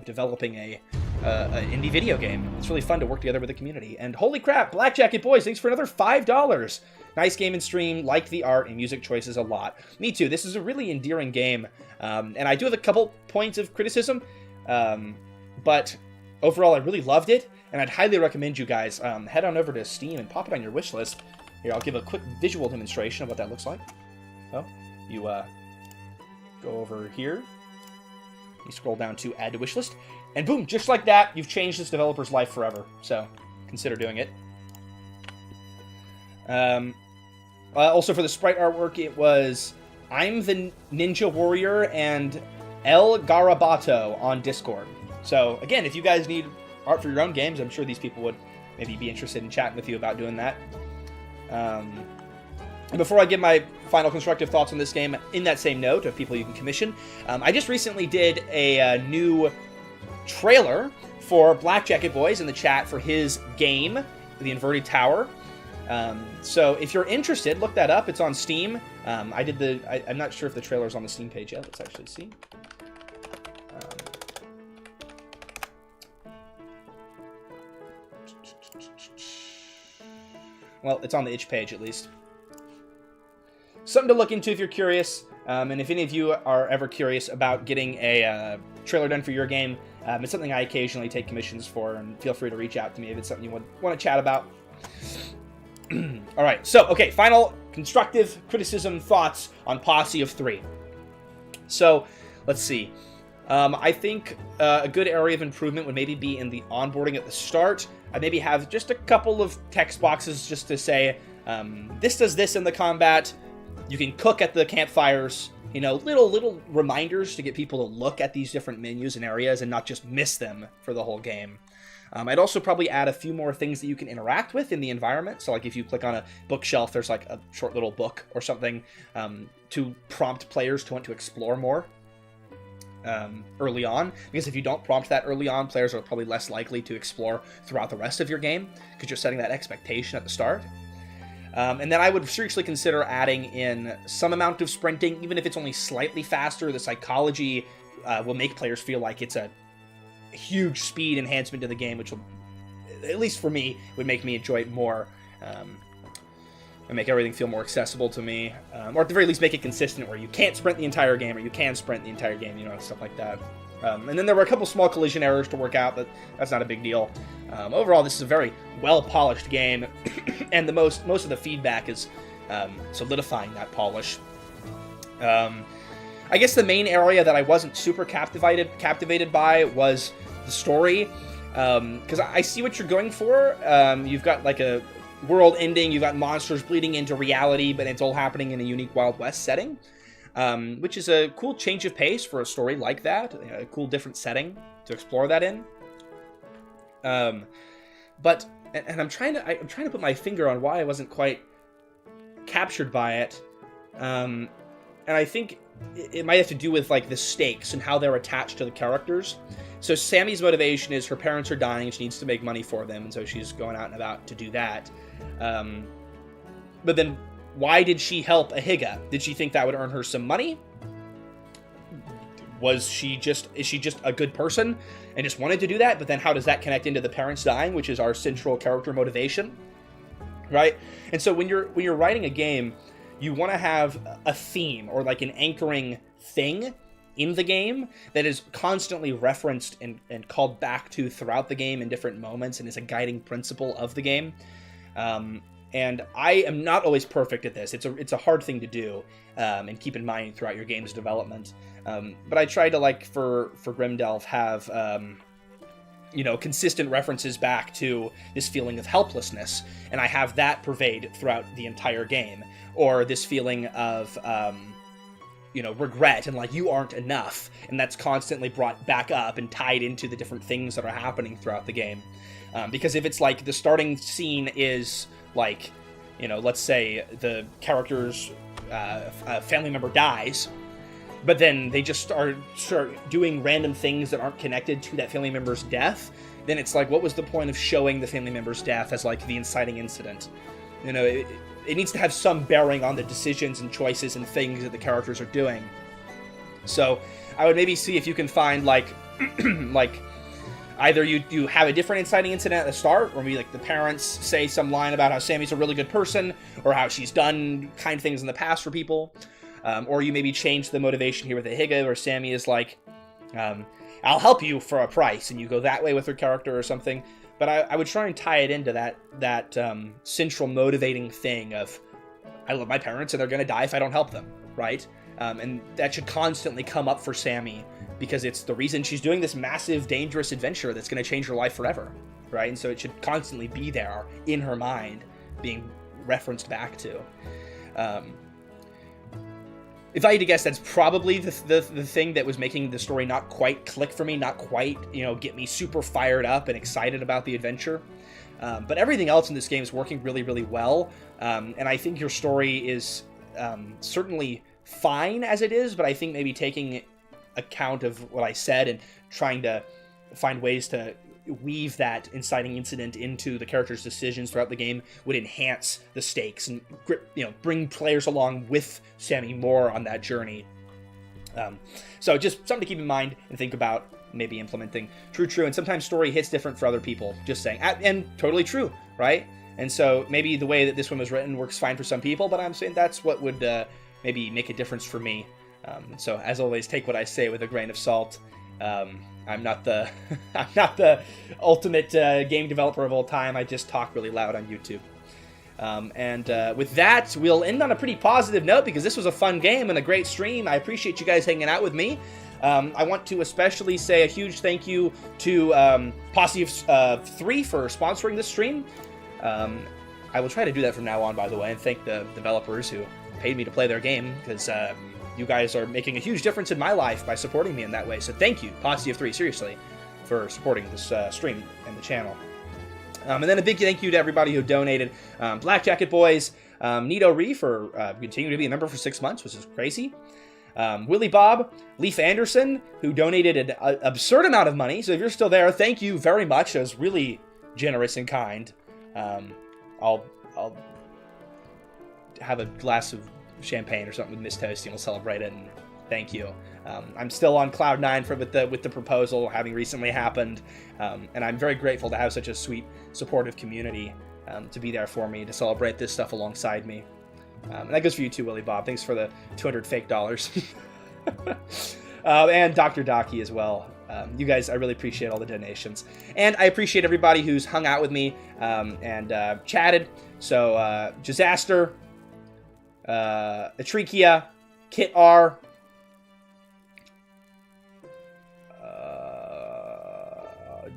developing an indie video game. It's really fun to work together with the community. And holy crap, Black Jacket Boys, thanks for another $5. Nice game and stream, like the art and music choices a lot. Me too, this is a really endearing game. And I do have a couple points of criticism, but overall I really loved it. And I'd highly recommend you guys head on over to Steam and pop it on your wish list. Here, I'll give a quick visual demonstration of what that looks like. So, you go over here, you scroll down to add to wishlist, and boom, just like that, you've changed this developer's life forever. So consider doing it. Also for the sprite artwork, it was I'm the Ninja Warrior and El Garabato on Discord. So again, if you guys need art for your own games, I'm sure these people would maybe be interested in chatting with you about doing that. And before I give my final constructive thoughts on this game, in that same note of people you can commission, I just recently did a new trailer for Black Jacket Boys in the chat for his game, The Inverted Tower. So if you're interested, look that up. It's on Steam. I'm not sure if the trailer's on the Steam page yet. Let's actually see. Well, it's on the itch page at least. Something to look into if you're curious, and if any of you are ever curious about getting a trailer done for your game, it's something I occasionally take commissions for, and feel free to reach out to me if it's something you want to chat about. All right, so, okay, final constructive criticism thoughts on Posse of Three. So, let's see. I think a good area of improvement would maybe be in the onboarding at the start. I'd maybe have just a couple of text boxes just to say, this does this in the combat. You can cook at the campfires, you know, little reminders to get people to look at these different menus and areas and not just miss them for the whole game. I'd also probably add a few more things that you can interact with in the environment. So like if you click on a bookshelf, there's like a short little book or something to prompt players to want to explore more early on. Because if you don't prompt that early on, players are probably less likely to explore throughout the rest of your game because you're setting that expectation at the start. And then I would seriously consider adding in some amount of sprinting, even if it's only slightly faster. The psychology will make players feel like it's a huge speed enhancement to the game, which will, at least for me, would make me enjoy it more and make everything feel more accessible to me. Or at the very least make it consistent where you can't sprint the entire game or you can sprint the entire game, you know, stuff like that. And then there were a couple small collision errors to work out, but that's not a big deal. Overall, this is a very well-polished game, and most of the feedback is solidifying that polish. I guess the main area that I wasn't super captivated by was the story, because I see what you're going for. You've got like a world ending, you've got monsters bleeding into reality, but it's all happening in a unique Wild West setting. Which is a cool change of pace for a story like that, a cool different setting to explore that in. But I'm trying to put my finger on why I wasn't quite captured by it. And I think it might have to do with like the stakes and how they're attached to the characters. So Sammy's motivation is her parents are dying, she needs to make money for them, and so she's going out and about to do that. But then why did she help Ahiga? Did she think that would earn her some money? Is she just a good person and just wanted to do that? But then how does that connect into the parents dying, which is our central character motivation, right? And so when you're writing a game, you want to have a theme or like an anchoring thing in the game that is constantly referenced and called back to throughout the game in different moments and is a guiding principle of the game. And I am not always perfect at this. It's a hard thing to do, and keep in mind throughout your game's development. But I try to, like, for Grimdelf, have consistent references back to this feeling of helplessness, and I have that pervade throughout the entire game, or this feeling of regret and like you aren't enough, and that's constantly brought back up and tied into the different things that are happening throughout the game. Because if it's like the starting scene is like, let's say the character's family member dies, but then they just start doing random things that aren't connected to that family member's death, then it's like, what was the point of showing the family member's death as like the inciting incident? It needs to have some bearing on the decisions and choices and things that the characters are doing. So I would maybe see if you can find like either you have a different inciting incident at the start, or maybe like the parents say some line about how Sammy's a really good person, or how she's done kind things in the past for people. Or you maybe change the motivation here with Ahiga, where Sammy is like, I'll help you for a price, and you go that way with her character or something. But I would try and tie it into that central motivating thing of, I love my parents and they're going to die if I don't help them, right? And that should constantly come up for Sammy, because it's the reason she's doing this massive, dangerous adventure that's going to change her life forever, right? And so it should constantly be there in her mind, being referenced back to. If I had to guess, that's probably the thing that was making the story not quite click for me, not quite, get me super fired up and excited about the adventure. But everything else in this game is working really, really well. And I think your story is certainly fine as it is, but I think maybe taking account of what I said and trying to find ways to weave that inciting incident into the character's decisions throughout the game would enhance the stakes and bring players along with Sammy more on that journey. So just something to keep in mind and think about maybe implementing. True. And sometimes story hits different for other people, just saying. And totally true, right? And so maybe the way that this one was written works fine for some people, but I'm saying that's what would maybe make a difference for me. So as always, take what I say with a grain of salt. I'm not the ultimate game developer of all time. I just talk really loud on YouTube. With that, we'll end on a pretty positive note, because this was a fun game and a great stream. I appreciate you guys hanging out with me. I want to especially say a huge thank you to Posse of Three for sponsoring this stream. I will try to do that from now on, by the way, and thank the developers who paid me to play their game, because you guys are making a huge difference in my life by supporting me in that way. So thank you, Posse of Three, seriously, for supporting this stream and the channel. And then a big thank you to everybody who donated. Black Jacket Boys, Nito Ree for continuing to be a member for 6 months, which is crazy. Willie Bob, Leaf Anderson, who donated an absurd amount of money. So if you're still there, thank you very much. That was really generous and kind. I'll have a glass of champagne or something with Miss Toasty, and we'll celebrate it, and thank you. I'm still on cloud nine with the proposal having recently happened, and I'm very grateful to have such a sweet, supportive community to be there for me, to celebrate this stuff alongside me. And that goes for you too, Willie Bob. Thanks for the 200 fake dollars. And Dr. Docky as well. You guys, I really appreciate all the donations. And I appreciate everybody who's hung out with me and chatted. So, Disaster, Atrikia, Kit R,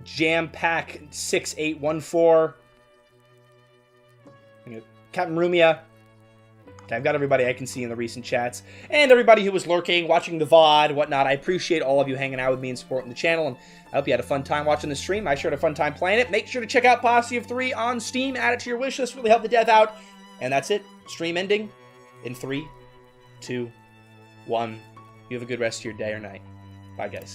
Jam Pack 6814, Captain Rumia. Okay, I've got everybody I can see in the recent chats, and everybody who was lurking, watching the VOD, whatnot. I appreciate all of you hanging out with me and supporting the channel, and I hope you had a fun time watching the stream. I sure had a fun time playing it. Make sure to check out Posse of Three on Steam. Add it to your wishlist. Really help the dev out. And that's it. Stream ending in 3, 2, 1. You have a good rest of your day or night. Bye, guys.